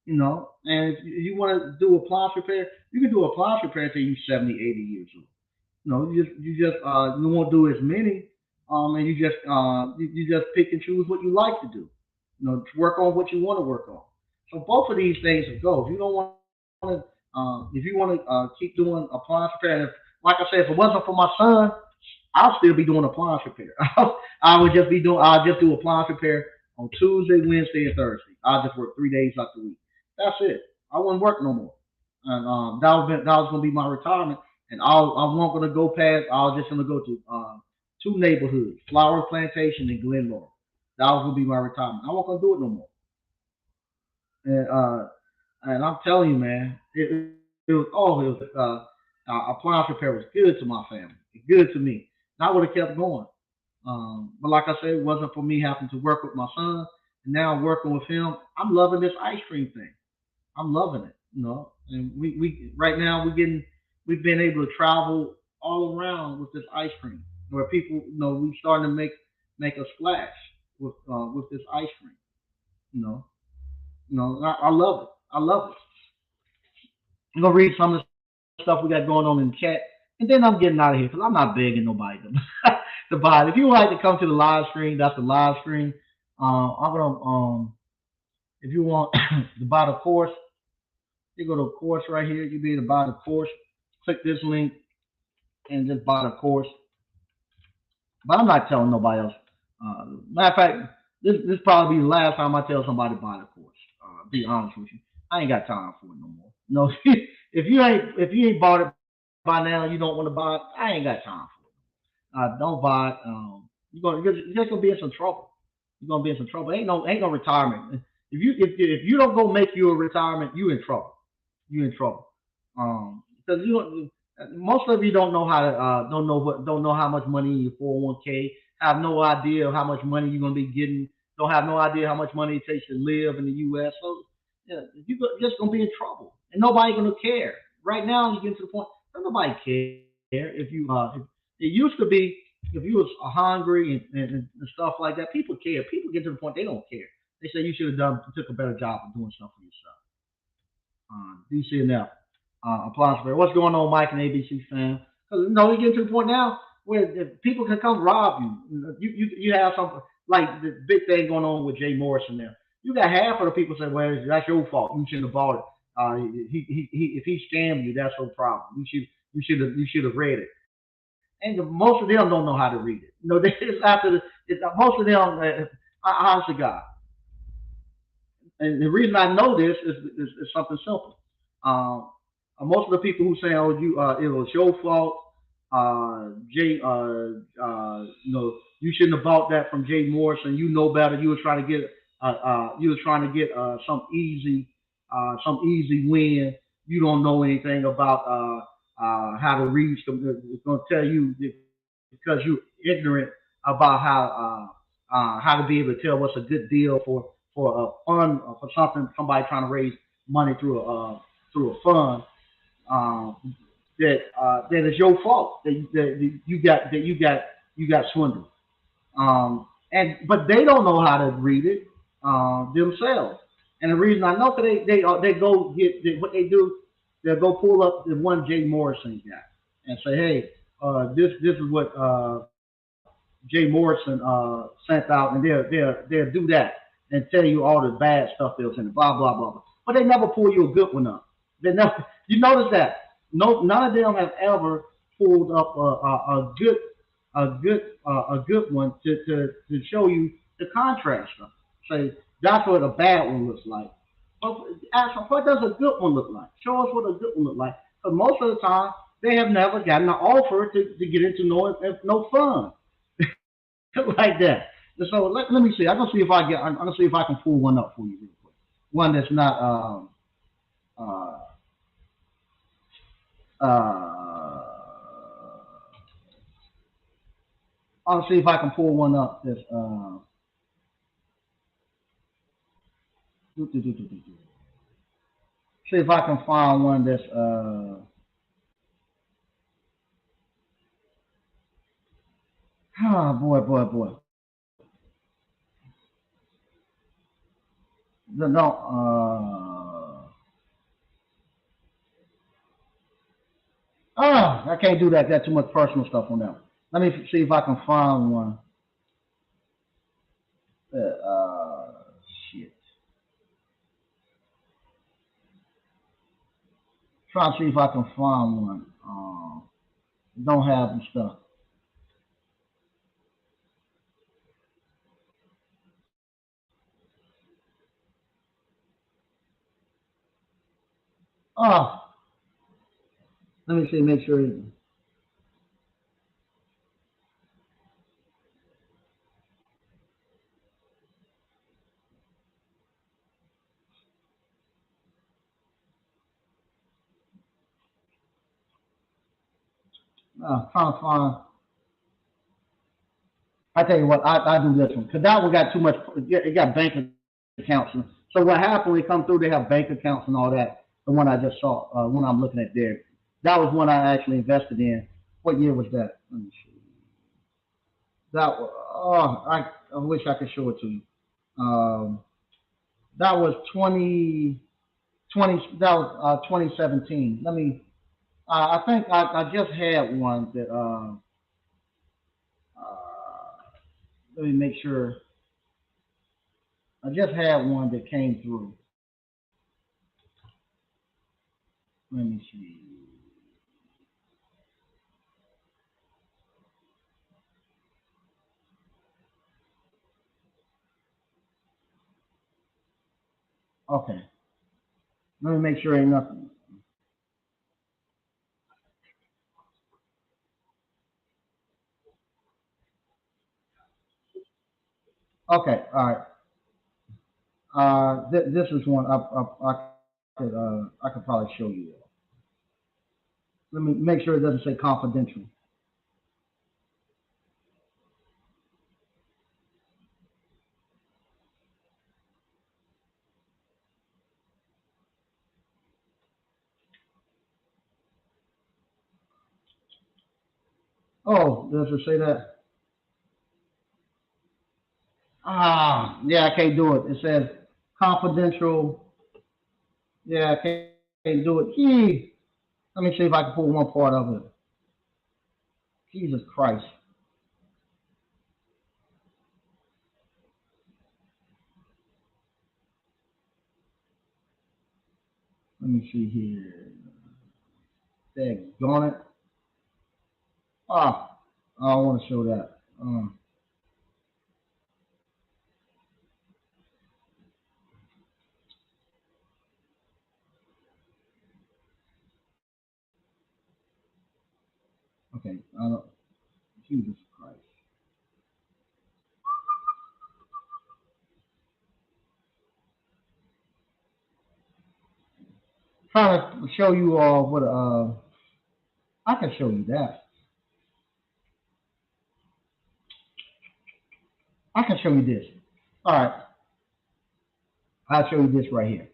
And if you want to do appliance repair, you can do appliance repair until you're 70, 80 years old. You won't do as many, and you just pick and choose what you like to do. Work on what you want to work on. So both of these things will go. If you want to keep doing appliance repair, and like I said, if it wasn't for my son, I'll still be doing appliance repair. I'll just do appliance repair on Tuesday, Wednesday, and Thursday. I'll just work 3 days out the week. That's it. I wouldn't work no more. And that was gonna be my retirement. And I wasn't gonna go past. I was just gonna go to two neighborhoods, Flower Plantation and Glen Laurel. That was gonna be my retirement. I wasn't gonna do it no more. And I'm telling you, man, appliance repair was good to my family, good to me. And I would have kept going. But like I said, it wasn't for me having to work with my son, and now I'm working with him. I'm loving this ice cream thing. I'm loving it. And we right now we've been able to travel all around with this ice cream, where people we starting to make a splash with this ice cream. You know, I love it. I love it. I'm gonna read some of the stuff we got going on in the chat, and then I'm getting out of here because I'm not begging nobody to buy it. If you would like to come to the live stream, that's the live stream. I'm gonna if you want to buy the course, you go to a course right here. You be able to buy the course. Click this link and just buy the course. But I'm not telling nobody else. Matter of fact, this probably be the last time I tell somebody to buy the course. Be honest with you, I ain't got time for it no more. No, if you ain't bought it by now, you don't want to buy it. I ain't got time for it. Don't buy it. You're just gonna be in some trouble. You're gonna be in some trouble. Ain't no retirement. If you don't go make you a retirement, you in trouble. You in trouble. Because you don't, most of you don't know how much money in your 401k. Have no idea how much money you're gonna be getting. Don't have no idea how much money it takes to live in the U.S. So yeah, just gonna be in trouble, and nobody gonna care. Right now, you get to the point. Don't nobody care if you. It used to be. if you was hungry and stuff like that, people care. People get to the point they don't care. They say you should have done took a better job of doing stuff for yourself. DC and F. Appliance Repair. What's going on, Mike and ABC fan? Because we get to the point now where if people can come rob you. You have something like the big thing going on with Jay Morrison there. You got half of the people say, "Well, that's your fault. You shouldn't have bought it. If he scammed you, that's no problem. You should have read it." And most of them don't know how to read it. It's after most of them. Honest to God, and the reason I know this is something simple. Um, Most of the people who say, "Oh, it was your fault," Jay, you shouldn't have bought that from Jay Morrison. You know better. You were trying to get some easy win. You don't know anything about how to read. It's going to tell you because you're ignorant about how to be able to tell what's a good deal for a fund for something somebody trying to raise money through a fund that is your fault that you got swindled. And but they don't know how to read it themselves. And the reason I know because they go what they do, they'll go pull up the one Jay Morrison got and say, hey, this is what Jay Morrison sent out, and they'll do that and tell you all the bad stuff that was in it, blah blah blah. Blah. But they never pull you a good one up. They never. You notice that no, none of them have ever pulled up a good one to show you the contrast stuff. Say that's what a bad one looks like. But ask what does a good one look like? Show us what a good one look like. Because most of the time they have never gotten an offer to get into no fun like that. And so let me see. I'm gonna see if I can pull one up for you real quick. One that's not uh, I'll see if I can pull one up. That's do, do, do, do, do, do. See if I can find one that's oh boy, boy, boy. No, I can't do that. Got too much personal stuff on that. Let me see if I can find one. Shit. Try to see if I can find one. Don't have the stuff. Oh, let me see. Make sure. Trying to find. I tell you what, I do this one because that one got too much. It got bank accounts. So what happened when they come through? They have bank accounts and all that. The one I just saw, one I'm looking at there, that was one I actually invested in. What year was that? Let me see. I wish I could show it to you. Um, that was 2017. I think I just had one that, let me make sure. I just had one that came through. Let me see. Okay. Let me make sure ain't nothing. Okay. All right. This is one I could probably show you. Let me make sure it doesn't say confidential. Oh, does it say that? Yeah, I can't do it. It says confidential. Yeah, I can't do it. Gee, let me see if I can pull one part of it. Jesus Christ. Let me see here. Daggone it. Ah, I don't want to show that. Okay. Jesus Christ. Trying to show you all what I can show you that. I can show you this. All right, I'll show you this right here.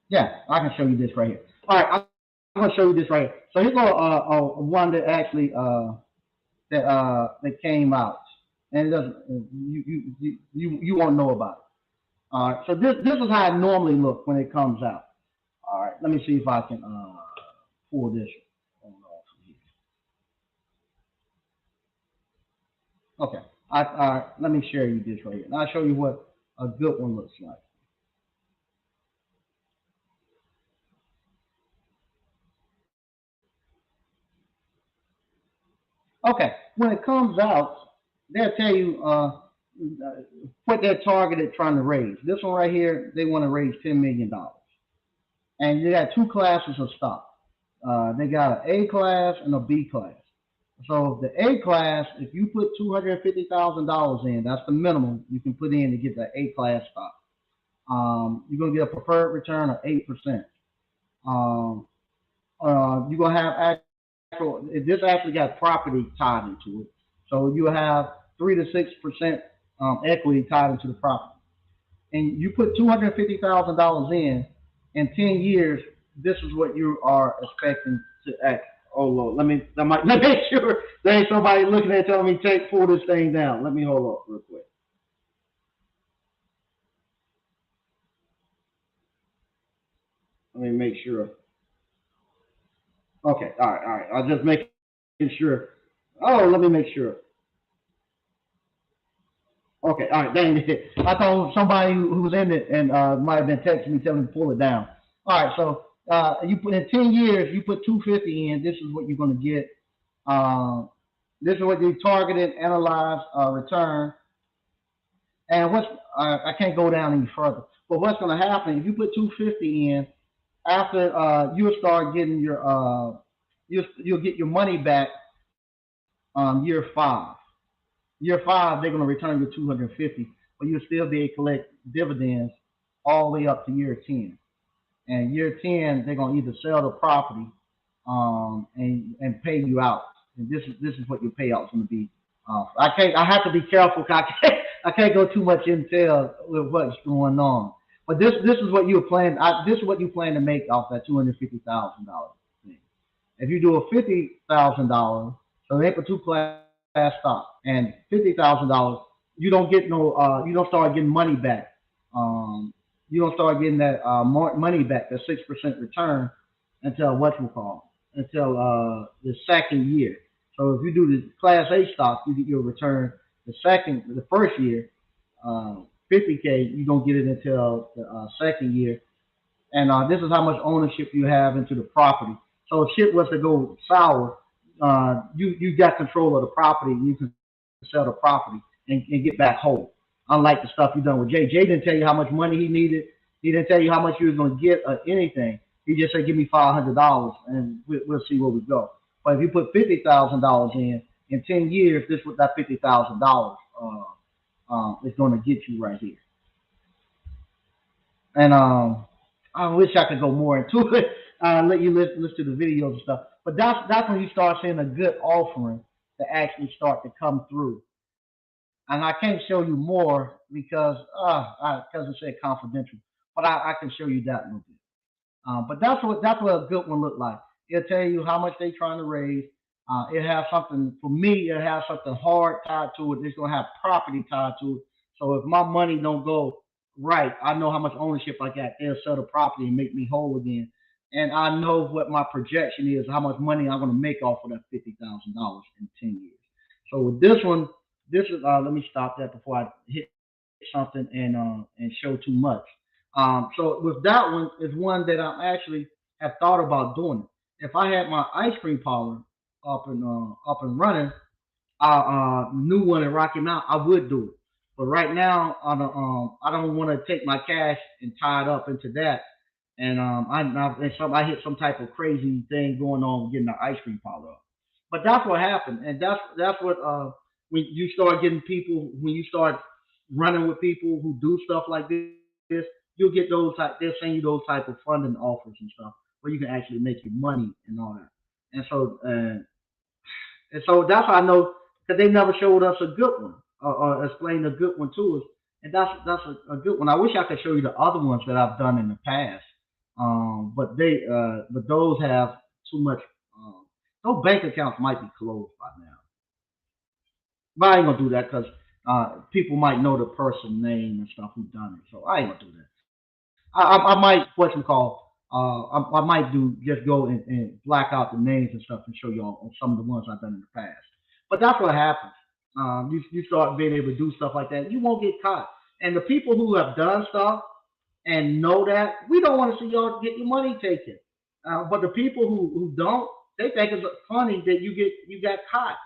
Yeah, I can show you this right here. All right, I'm gonna show you this right here. So here's one that actually that came out, and it doesn't you won't know about it. All right, so this is how it normally looks when it comes out. All right, let me see if I can pull this on off here. Okay, let me share you this right here, and I'll show you what a good one looks like. Okay, when it comes out, they'll tell you what they're targeted trying to raise. This one right here, they want to raise $10 million, and you got two classes of stock. They got an A class and a B class. So the A class, if you put $250,000 in, that's the minimum you can put in to get the A class stock. You're gonna get a preferred return of 8%. Um, you're gonna have actual. This actually got property tied into it, so you have 3 to 6% equity tied into the property. And you put $250,000 in. In 10 years, this is what you are expecting to act. Oh Lord, let me make sure there ain't somebody looking at telling me take pull this thing down. Let me hold up real quick. Let me make sure. Okay, all right. I'll just make sure. Oh, let me make sure. Okay, all right, dang it. I thought somebody who was in it and might have been texting me telling me to pull it down. All right, so you put in 10 years, you put 250 in. This is what you're going to get. Uh, this is what you targeted, analyze, return. And I can't go down any further. But what's going to happen if you put 250 in? After you'll start getting you'll get your money back year 5. Year 5, they're going to return you 250, but you'll still be able to collect dividends all the way up to year 10. And year 10, they're going to either sell the property and pay you out. And this is what your payout's going to be. I have to be careful. I can't go too much intel with what's going on. But this is what you plan. This is what you plan to make off that $250,000 thing. If you do a $50,000, so they put two class stock and $50,000, you don't start getting money back. You don't start getting that money back, that 6% return until what you call until the second year. So if you do the Class A stock, you get your return the first year, 50K. You don't get it until the second year, and this is how much ownership you have into the property. So if shit was to go sour, you got control of the property. You can sell the property and get back whole. Unlike the stuff you done with Jay. Jay didn't tell you how much money he needed. He didn't tell you how much you was going to get or anything. He just said, "Give me $500 and we'll see where we go." But if you put $50,000 in 10 years, this what that $50,000 is going to get you right here. And I wish I could go more into it. Let you listen to the videos and stuff. But that's when you start seeing a good offering to actually start to come through. And I can't show you more because it said confidential. But I can show you that a little bit. But that's what a good one looked like. It'll tell you how much they are trying to raise. It has something for me. It has something hard tied to it. It's gonna have property tied to it. So if my money don't go right, I know how much ownership I got. They'll sell the property and make me whole again. And I know what my projection is, how much money I'm gonna make off of that $50,000 in 10 years. So with this one, this is let me stop that before I hit something and show too much. So with that one is one that I actually have thought about doing it. If I had my ice cream parlor up and running, new one in Rocky Mount, I would do it. But right now, I don't want to take my cash and tie it up into that. And I hit some type of crazy thing going on getting the ice cream parlor up. But that's what happened, and that's what when you start getting people, when you start running with people who do stuff like this, you'll get those type. They'll send you those type of funding offers and stuff where you can actually make your money and all that. And so that's how I know because they never showed us a good one or explained a good one to us, and that's a good one. I wish I could show you the other ones that I've done in the past, but those have too much. Um, those bank accounts might be closed by now, but I ain't gonna do that because people might know the person name and stuff who done it, so I ain't gonna do that. I might what you call I might do just go and black out the names and stuff and show y'all on some of the ones I've done in the past. But that's what happens. You start being able to do stuff like that, you won't get caught. And the people who have done stuff and know that we don't want to see y'all get your money taken. But the people who don't, they think it's funny that you got caught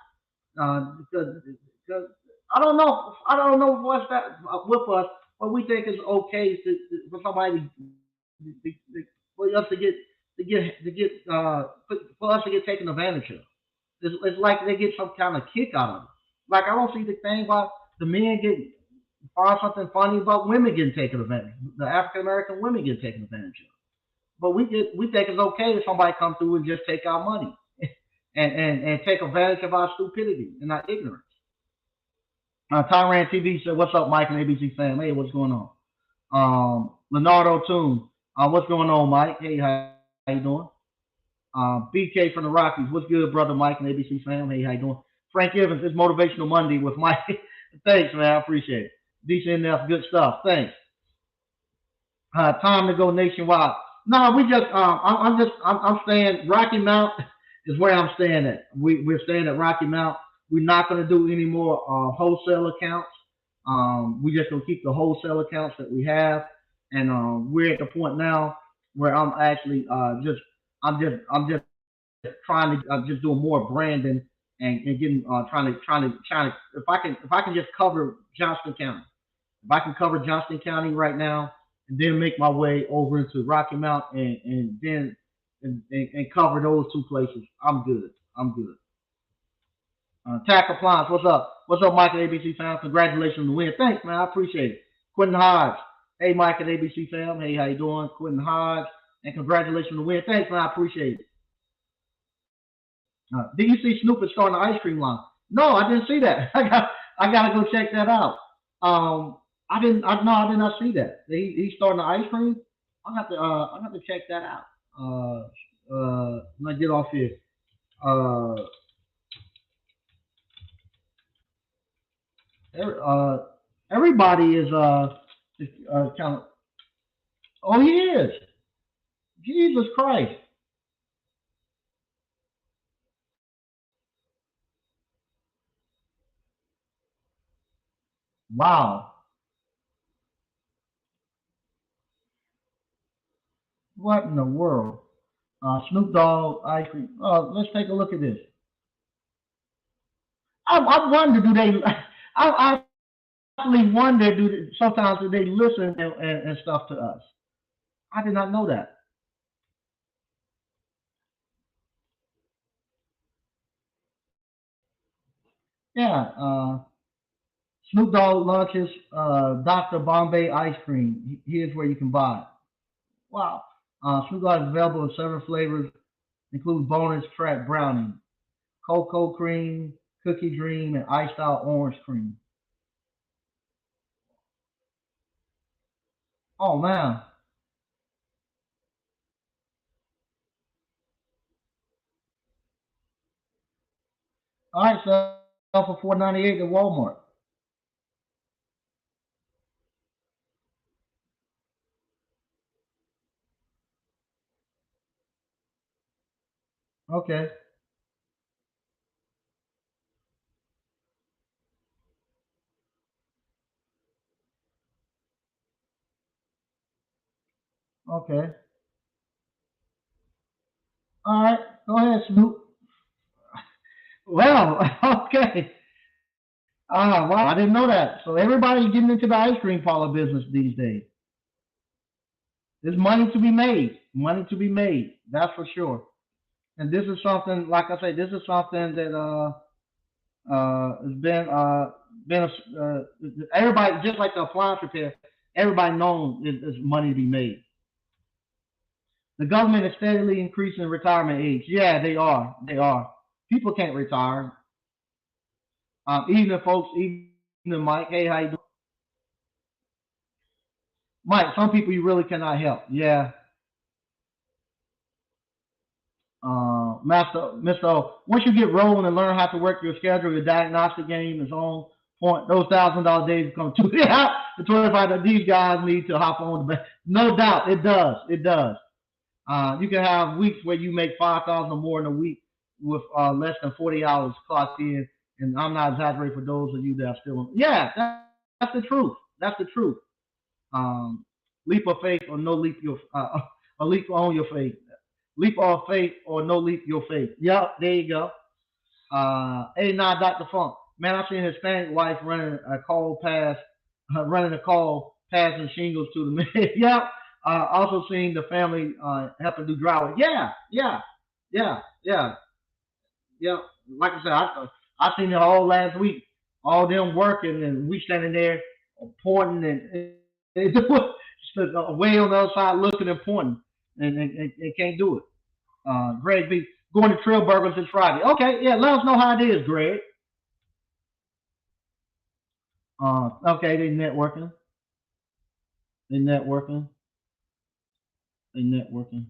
because I don't know what's that with us, but we think it's okay for somebody for us for us to get taken advantage of. It's like they get some kind of kick out of it. Like I don't see the thing about the men getting find something funny about women getting taken advantage, the African American women getting taken advantage of. But we think it's okay if somebody come through and just take our money and take advantage of our stupidity and our ignorance. Tyran TV said, "What's up, Mike and ABC fam? Hey, what's going on?" Leonardo Toon, what's going on, Mike? Hey, how you doing? BK from the Rockies, what's good, brother Mike and ABC fam? Hey, how you doing? Frank Evans, it's Motivational Monday with Mike. Thanks, man. I appreciate it. DCNF, good stuff. Thanks. Time to go nationwide. No, we just I'm staying Rocky Mount is where I'm staying at. We're staying at Rocky Mount. We're not going to do any more wholesale accounts. We just gonna keep the wholesale accounts that we have, and we're at the point now where I'm actually I'm just trying to just doing more branding and getting trying to if I can just cover Johnston County. If I can cover Johnston County right now, and then make my way over into Rocky Mount and then and cover those two places, I'm good. I'm good. Tack Appliance, what's up? What's up, Mike at ABC fam? Congratulations on the win. Thanks, man. I appreciate it. Quentin Hodge. Hey, Mike at ABC fam. Hey, how you doing? Quentin Hodge. And congratulations on the win. Thanks, man. I appreciate it. Did you see Snoop is starting the ice cream line? No, I didn't see that. I gotta go check that out. I didn't. No, I did not see that. He's starting the ice cream. I have to check that out. When I get off here. Uh, uh, everybody is kind of. Oh, he is. Jesus Christ! Wow. What in the world? Snoop Dogg ice cream. Let's take a look at this. I wonder, do they? I actually wonder, sometimes do they listen and stuff to us? I did not know that. Yeah. Snoop Dogg launches Dr. Bombay ice cream. Here's where you can buy it. Wow. Snoop Dogg is available in seven flavors, include bonus track brownie, cocoa cream, cookie dream, and iced out orange cream. Oh man. All right, sell for 4.98 at Walmart. Okay, okay. All right, go ahead, Snoop. Well, okay. Wow, I didn't know that. So everybody's getting into the ice cream parlor business these days. There's money to be made. Money to be made. That's for sure. And this is something, like I say, this is something that has been everybody, just like the appliance repair. Everybody knows is money to be made. The government is steadily increasing retirement age. Yeah, they are. They are. People can't retire. Even the folks, even Mike. Hey, how you doing, Mike? Some people you really cannot help. Yeah, Master, Mr. O, once you get rolling and learn how to work your schedule, your diagnostic game is on point. Those $1,000 days become two. Yeah, the 25 that these guys need to hop on the back. No doubt, it does. It does. You can have weeks where you make 5,000 or more in a week with less than 40 hours clocked in. And I'm not exaggerating for those of you that are still. Yeah, that's the truth. That's the truth. Um, leap of faith or no leap your a leap on your faith. Leap of faith or no leap your faith. Yep, there you go. Hey, now Dr. Funk. Man, I seen a Hispanic wife running a call, passing shingles to the man. Yep. Also seen the family helping do drywall. Yeah, yeah, yeah, yeah, yeah. Like I said, I seen it all last week. All them working and we standing there pointing and way on the other side looking and pointing and can't do it. Greg B. Going to Trail Burgers this Friday. Okay, yeah, let us know how it is, Greg. Okay, they networking. They networking. They networking.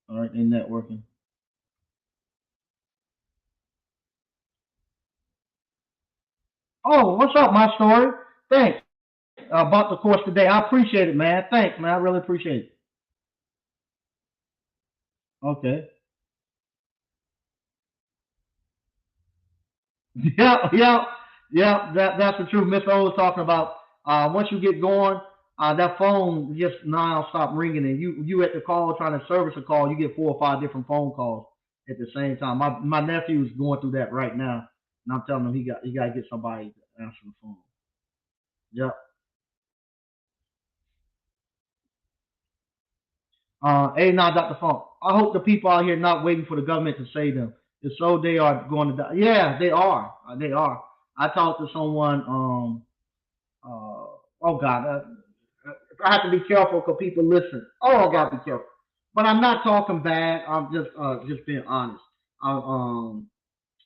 All right, they networking. Oh, what's up, my story? Thanks about the course today. I appreciate it, man. Thanks, man. I really appreciate it. Okay. Yeah, yeah, yeah. That's the truth. Miss O was talking about. Once you get going, that phone just now stop ringing, and you at the call trying to service a call, you get 4 or 5 different phone calls at the same time. My nephew is going through that right now, and I'm telling him he got to get somebody to answer the phone. Yep. Hey, now, Dr. Funk. I hope the people out here not waiting for the government to save them. If so, they are going to die. Yeah, they are. They are. I talked to someone. Oh God, I have to be careful because people listen. Oh, I gotta be careful. But I'm not talking bad. I'm just being honest. I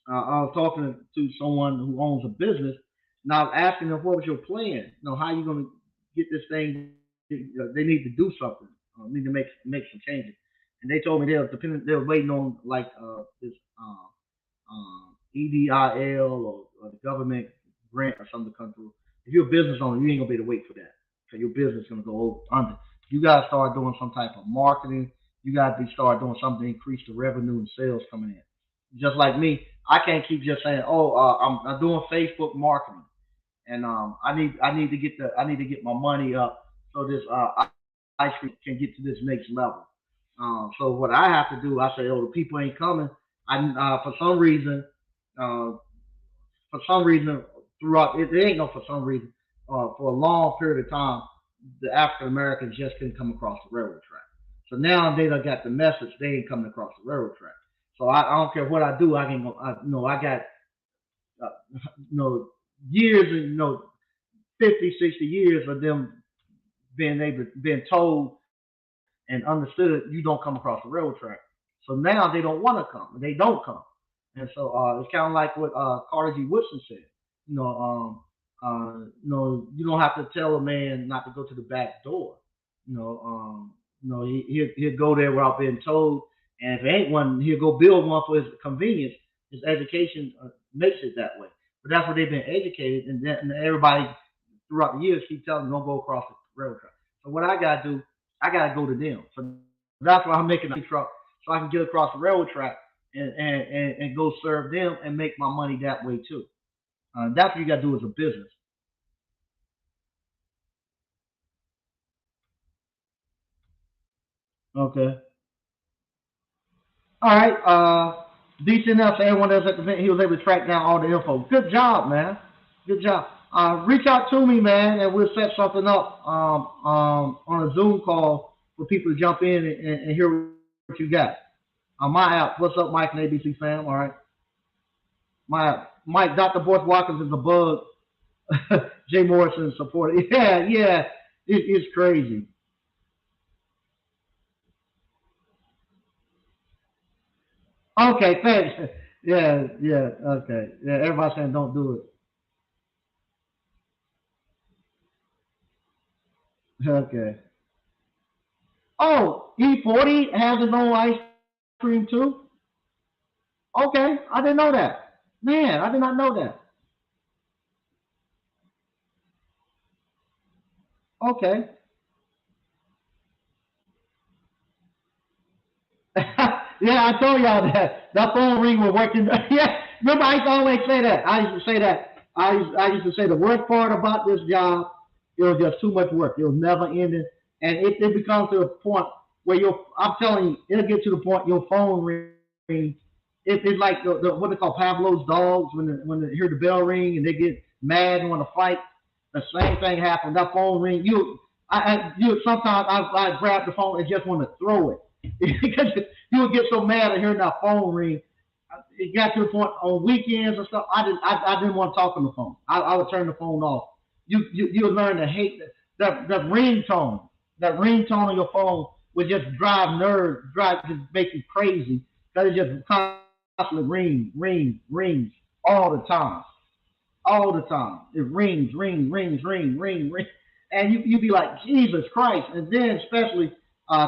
was talking to someone who owns a business, and I was asking them what was your plan. How you going to get this thing? They need to do something. Need to make some changes. And they told me they were waiting on like this EDIL or the government grant or something to come through. If you're a business owner, you ain't gonna be able to wait for that. So your business is gonna go under. You gotta start doing some type of marketing. You gotta start doing something to increase the revenue and sales coming in. Just like me, I can't keep just saying, "Oh, I'm doing Facebook marketing," and I need to get my money up so this ice cream can get to this next level. So what I have to do, I say, "Oh, the people ain't coming." I uh, for some reason throughout it ain't no for some reason for a long period of time the African Americans just couldn't come across the railroad track. So now they done got the message they ain't coming across the railroad track. So I don't care what I do, I can go. I got uh, you know years and 50, 60 years of them being told and understood you don't come across the railroad track. So now they don't want to come. They don't come. And so it's kind of like what Carter G. Woodson said. You don't have to tell a man not to go to the back door. He'll go there without being told. And if it ain't one, he'll go build one for his convenience. His education makes it that way. But that's what they've been educated, and everybody throughout the years keep telling them don't go across the railroad track. So what I gotta do, I gotta go to them. So that's why I'm making a truck so I can get across the railroad track and go serve them and make my money that way too. That's what you gotta do as a business. Okay. All right. Decent enough for everyone that's at the event. He was able to track down all the info. Good job, man. Good job. Reach out to me, man, and we'll set something up on a Zoom call for people to jump in and hear what you got. On my app, what's up, Mike and ABC fam? All right. My app. Mike, Dr. Boyce Watkins is a bug. Jay Morrison supported. Yeah, yeah. It's crazy. Okay, thanks. Yeah, yeah, okay. Yeah, everybody's saying don't do it. Okay. Oh, E40 has his own ice cream too? Okay, I didn't know that. Man, I did not know that. Okay. Yeah, I told y'all that phone ring was working. Yeah, remember I used to always say that. I used to say that. I used to say the worst part about this job, it was just too much work. It was never ending, and it becomes to a point where I'm telling you, it'll get to the point your phone ring. It's like what they call Pavlov's dogs when they hear the bell ring and they get mad and want to fight. The same thing happened. That phone ring. You sometimes I grab the phone and just want to throw it because you would get so mad at hearing that phone ring. It got to the point on weekends and stuff. I didn't want to talk on the phone. I would turn the phone off. You would learn to hate that ringtone. That ringtone on your phone would just just make you crazy because it just constantly rings all the time, all the time. It rings, and you be like, Jesus Christ. And then especially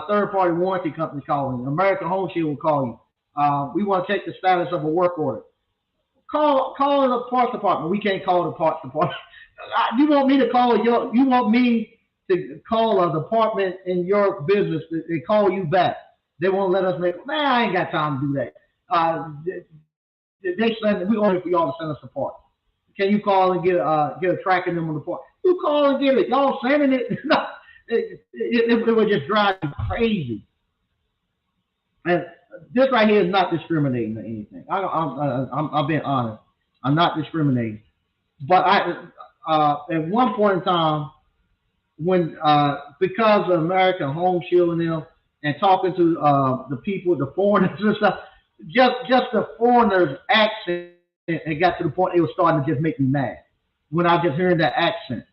third party warranty companies calling you. American Home Shield will call you. We want to check the status of a work order. Call the parts department. We can't call the parts department. You want me to call you want me to call a department in your business that they call you back. They won't let us make, man, I ain't got time to do that. They send we only for y'all to send us the part. Can you call and get a tracking number on the part? You call and get it. Y'all sending it. No, it would just drive you crazy. And this right here is not discriminating or anything. I'm being honest. I'm not discriminating. But at one point in time, when because of American Home Shield and them, and talking to the people, the foreigners and stuff, just the foreigners' accent, it got to the point it was starting to just make me mad when I was just hearing that accent,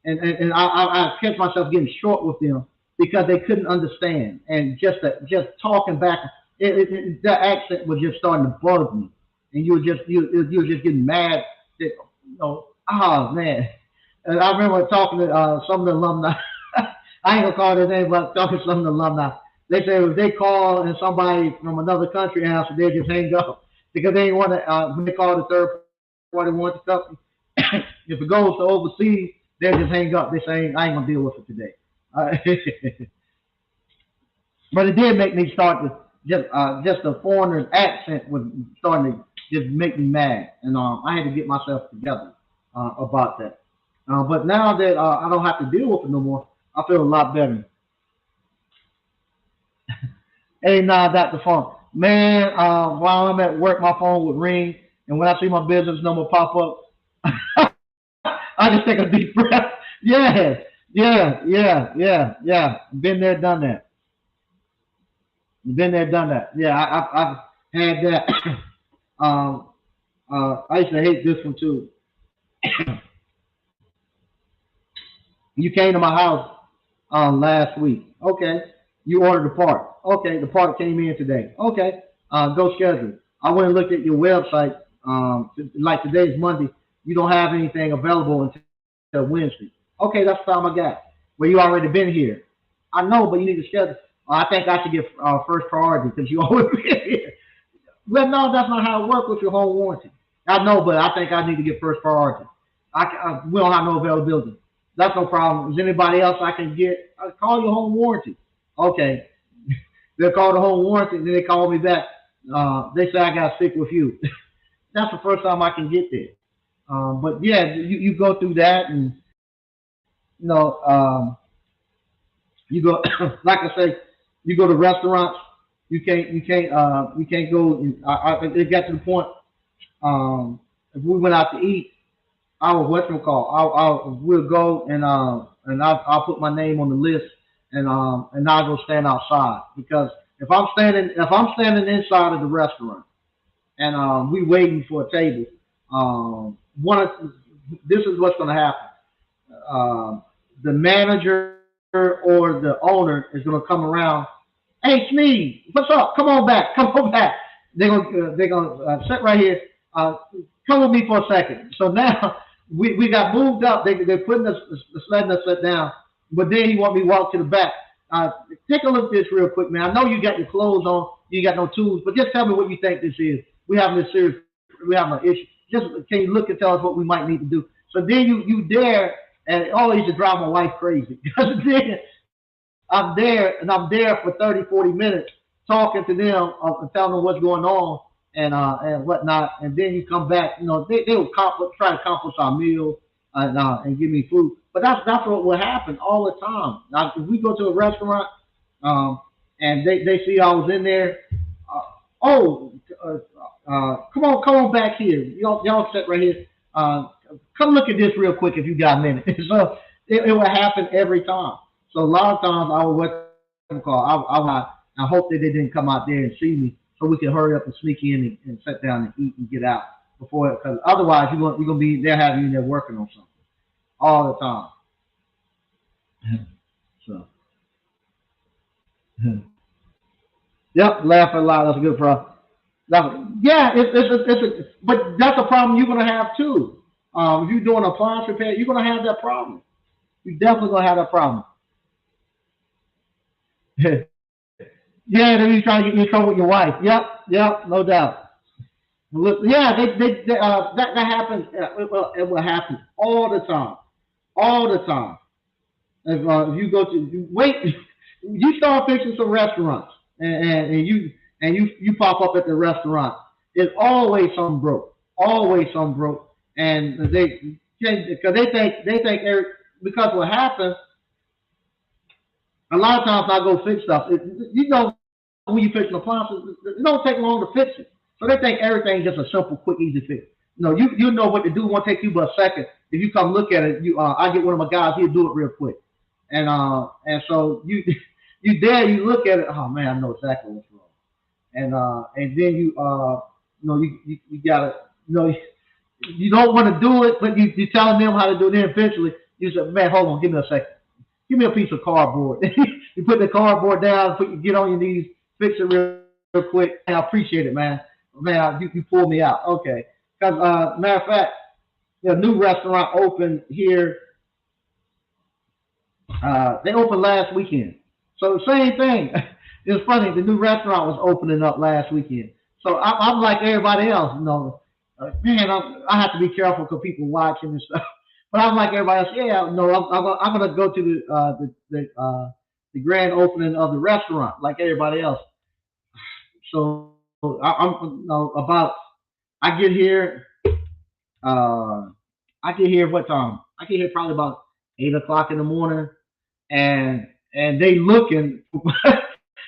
and I kept myself getting short with them because they couldn't understand, and just talking back, that accent was just starting to bug me, and you were just getting mad that oh man. And I remember talking to some of the alumni. I ain't gonna call their name, but talking to some of the alumni. They say if they call and somebody from another country answers, they just hang up because they ain't want to. When they call the third party warranty company, if it goes to overseas, they just hang up. They say I ain't gonna deal with it today. But it did make me start to just the foreigner's accent was starting to just make me mad, and I had to get myself together about that. But now that I don't have to deal with it no more, I feel a lot better. Hey, nah, Dr. Funk. Man, while I'm at work, my phone would ring, and when I see my business number pop up, I just take a deep breath. Yeah, yeah. Been there, done that. Been there, done that. Yeah, I've had that. um, I used to hate this one too. You came to my house last week. Okay. You ordered the part. Okay. The part came in today. Okay. Go schedule. I went and looked at your website. Like today's Monday. You don't have anything available until Wednesday. Okay. That's the time I got. Well, you already been here. I know, but you need to schedule. I think I should get first priority because you always been here. Well, no, that's not how it works with your home warranty. I know, but I think I need to get first priority. We don't have no availability. That's no problem. Is anybody else I can get? Call your home warranty. Okay. They'll call the home warranty, and then they call me back. They say I got to stick with you. That's the first time I can get there. But yeah, you go through that, and you know, you go like I say, you go to restaurants. You can't go. It got to the point. If we went out to eat, I was what's it called? We'll go and I'll put my name on the list and I'll go stand outside because if I'm standing inside of the restaurant and we waiting for a table, one of this is what's going to happen. The manager or the owner is going to come around. Hey, Sneed, what's up? Come on back. Come on back. They're gonna sit right here. Come with me for a second. So now we got moved up. They're putting us, letting us sit down. But then he want me to walk to the back. Take a look at this real quick, man. I know you got your clothes on. You got no tools, but just tell me what you think this is. We having this serious. We having an issue. Just can you look and tell us what we might need to do? So then you dare, and it always to drive my wife crazy because then I'm there for 30, 40 minutes talking to them and telling them what's going on and whatnot. And then you come back, they will try to accomplish our meal and give me food. But that's what will happen all the time. Now, if we go to a restaurant and they see I was in there, uh, oh, come on back here. Y'all sit right here. Come look at this real quick if you got a minute. So it will happen every time. So a lot of times I would I hope that they didn't come out there and see me so we can hurry up and sneak in and sit down and eat and get out before because otherwise you're gonna be they'll have you in there working on something all the time. So yep, laughing loud. That's a good problem. Yeah, but that's a problem you're gonna have too. If you're doing appliance repair, you're gonna have that problem. You're definitely gonna have that problem. Yeah, then you trying to get you in trouble with your wife. Yep, no doubt. Look, yeah, that happens. It will happen all the time, all the time. If you go to wait, you start fixing some restaurants, and you pop up at the restaurant. It's always something broke, always something broke, and because they think because what happens a lot of times I go fix stuff. When you fix an appliance, it don't take long to fix it. So they think everything's just a simple, quick, easy fix. No, you know what to do. It won't take you but a second. If you come look at it, I get one of my guys. He'll do it real quick. And so you there, you look at it. Oh man, I know exactly what's wrong. And then you gotta you don't want to do it, but you telling them how to do it. Then eventually you say, man, hold on, give me a second. Give me a piece of cardboard. You put the cardboard down, get on your knees, fix it real quick. I appreciate it, man. Man, you pulled me out. Okay. Because, matter of fact, the new restaurant opened here. They opened last weekend. So the same thing. It's funny. The new restaurant was opening up last weekend. So I'm like everybody else, man, I have to be careful because people watching and stuff. But I'm like everybody else. Yeah, no, I'm gonna go to the grand opening of the restaurant like everybody else. So I'm about I get here. Uh, I get here what time? I get here probably about 8 o'clock in the morning, and they looking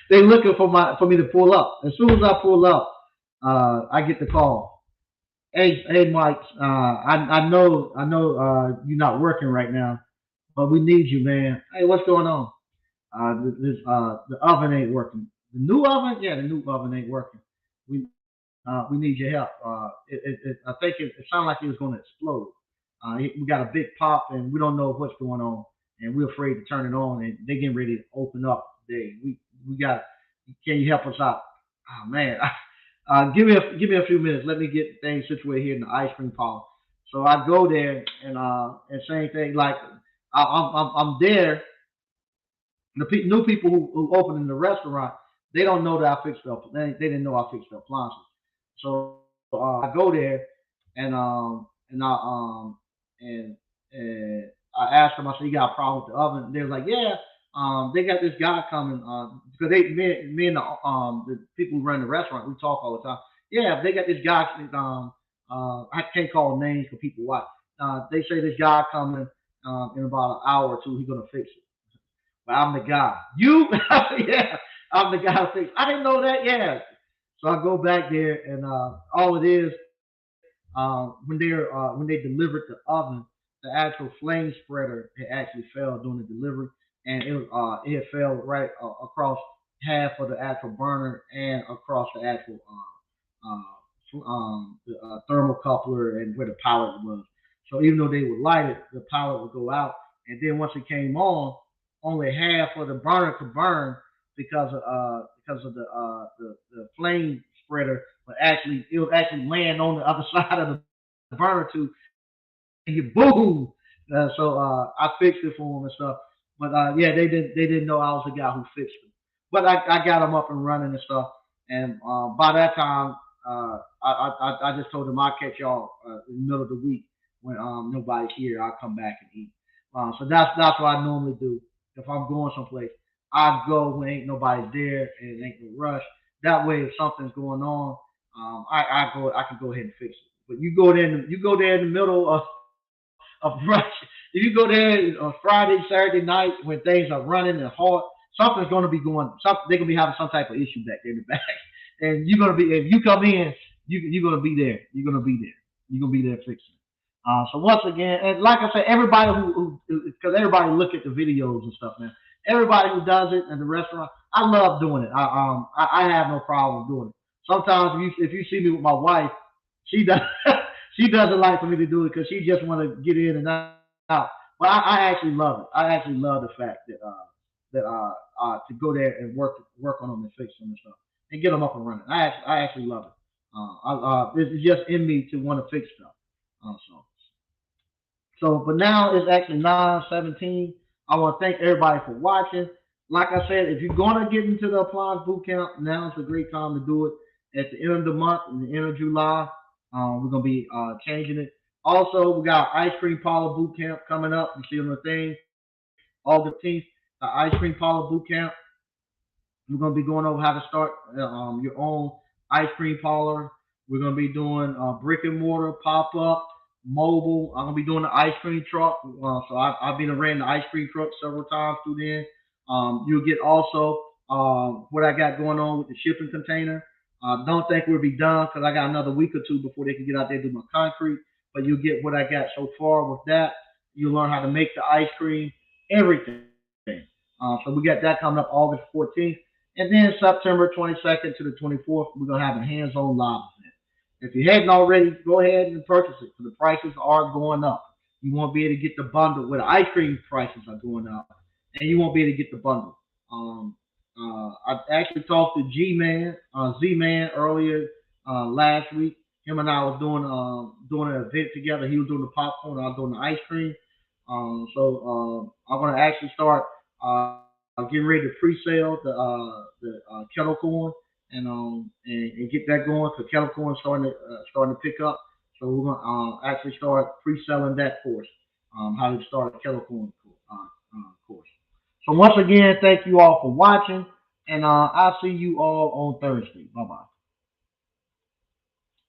they looking for me to pull up. As soon as I pull up, I get the call. Hey, Mike. I know you're not working right now, but we need you, man. Hey, what's going on? The oven ain't working. The new oven, yeah, the new oven ain't working. We we need your help. I think it sounded like it was going to explode. We got a big pop, and we don't know what's going on, and we're afraid to turn it on. And they're getting ready to open up today. We got. Can you help us out? Oh man, give me a few minutes. Let me get things situated here in the ice cream parlor. So I go there and same thing. Like I'm there The new people who open in the restaurant, they don't know that I fixed the they didn't know I fixed the appliances. So I go there and and I and I asked them. I said, "You got a problem with the oven?" They was like, "Yeah, they got this guy coming because me and the people who run the restaurant, we talk all the time. Yeah, they got this guy. I can't call names for people watch. They say this guy coming in about an hour or two. He's gonna fix it. But I'm the guy. You, yeah, I'm the guy who fix. I didn't know that. Yeah. So I go back there and all it is when they delivered the oven, the actual flame spreader it actually fell during the delivery, and it fell right across half of the actual burner and across the actual the thermocoupler and where the pallet was. So even though they would light it, the pallet would go out, and then once it came on, only half of the burner could burn because of the flame spreader, but actually it was actually laying on the other side of the burner too, and you boom. So I fixed it for them and stuff. But yeah, they didn't know I was the guy who fixed it. But I got them up and running and stuff. And by that time, I just told them I'll catch y'all in the middle of the week when nobody's here. I'll come back and eat. So that's what I normally do. If I'm going someplace, I go when ain't nobody's there and it ain't no rush. That way, if something's going on, I can go ahead and fix it. But you go there in the middle of rush. If you go there on Friday, Saturday night when things are running and hard, something's going to be going. They're going to be having some type of issue back there in the back, and you're going to be if you come in, you're going to be there. You're going to be there. You're going to be there fixing. So once again, and like I said, everybody because everybody look at the videos and stuff, man. Everybody who does it in the restaurant, I love doing it. I have no problem doing it. Sometimes if you see me with my wife, she does she doesn't like for me to do it because she just want to get in and out. But I actually love it. I actually love the fact that to go there and work on them and fix them and stuff and get them up and running. I actually love it. It's just in me to want to fix stuff. But now it's actually 9:17. I want to thank everybody for watching. Like I said, if you're gonna get into the appliance boot camp, now is a great time to do it. At the end of the month, in the end of July, we're gonna be changing it. Also, we got ice cream parlor boot camp coming up. You see on the thing, August 15th, the ice cream parlor boot camp. We're gonna be going over how to start your own ice cream parlor. We're gonna be doing brick and mortar, pop up, mobile. I'm gonna be doing the ice cream truck. I've been ran the ice cream truck several times through there. You'll get also what I got going on with the shipping container. Don't think we'll be done because I got another week or two before they can get out there and do my concrete. But you'll get what I got so far with that. You'll learn how to make the ice cream, everything. So we got that coming up August 14th. And then September 22nd to the 24th, we're going to have a hands-on live event. If you hadn't already, go ahead and purchase it because the prices are going up. You won't be able to get the bundle where the ice cream prices are going up, and you won't be able to get the bundle. I actually talked to Z Man earlier last week. Him and I was doing an event together. He was doing the popcorn, I was doing the ice cream. I'm gonna actually start getting ready to pre-sale the kettle corn and get that going because kettle corn is starting to pick up. So we're gonna actually start pre-selling that course, how to start a kettle corn course. So once again, thank you all for watching, and I'll see you all on Thursday. Bye bye.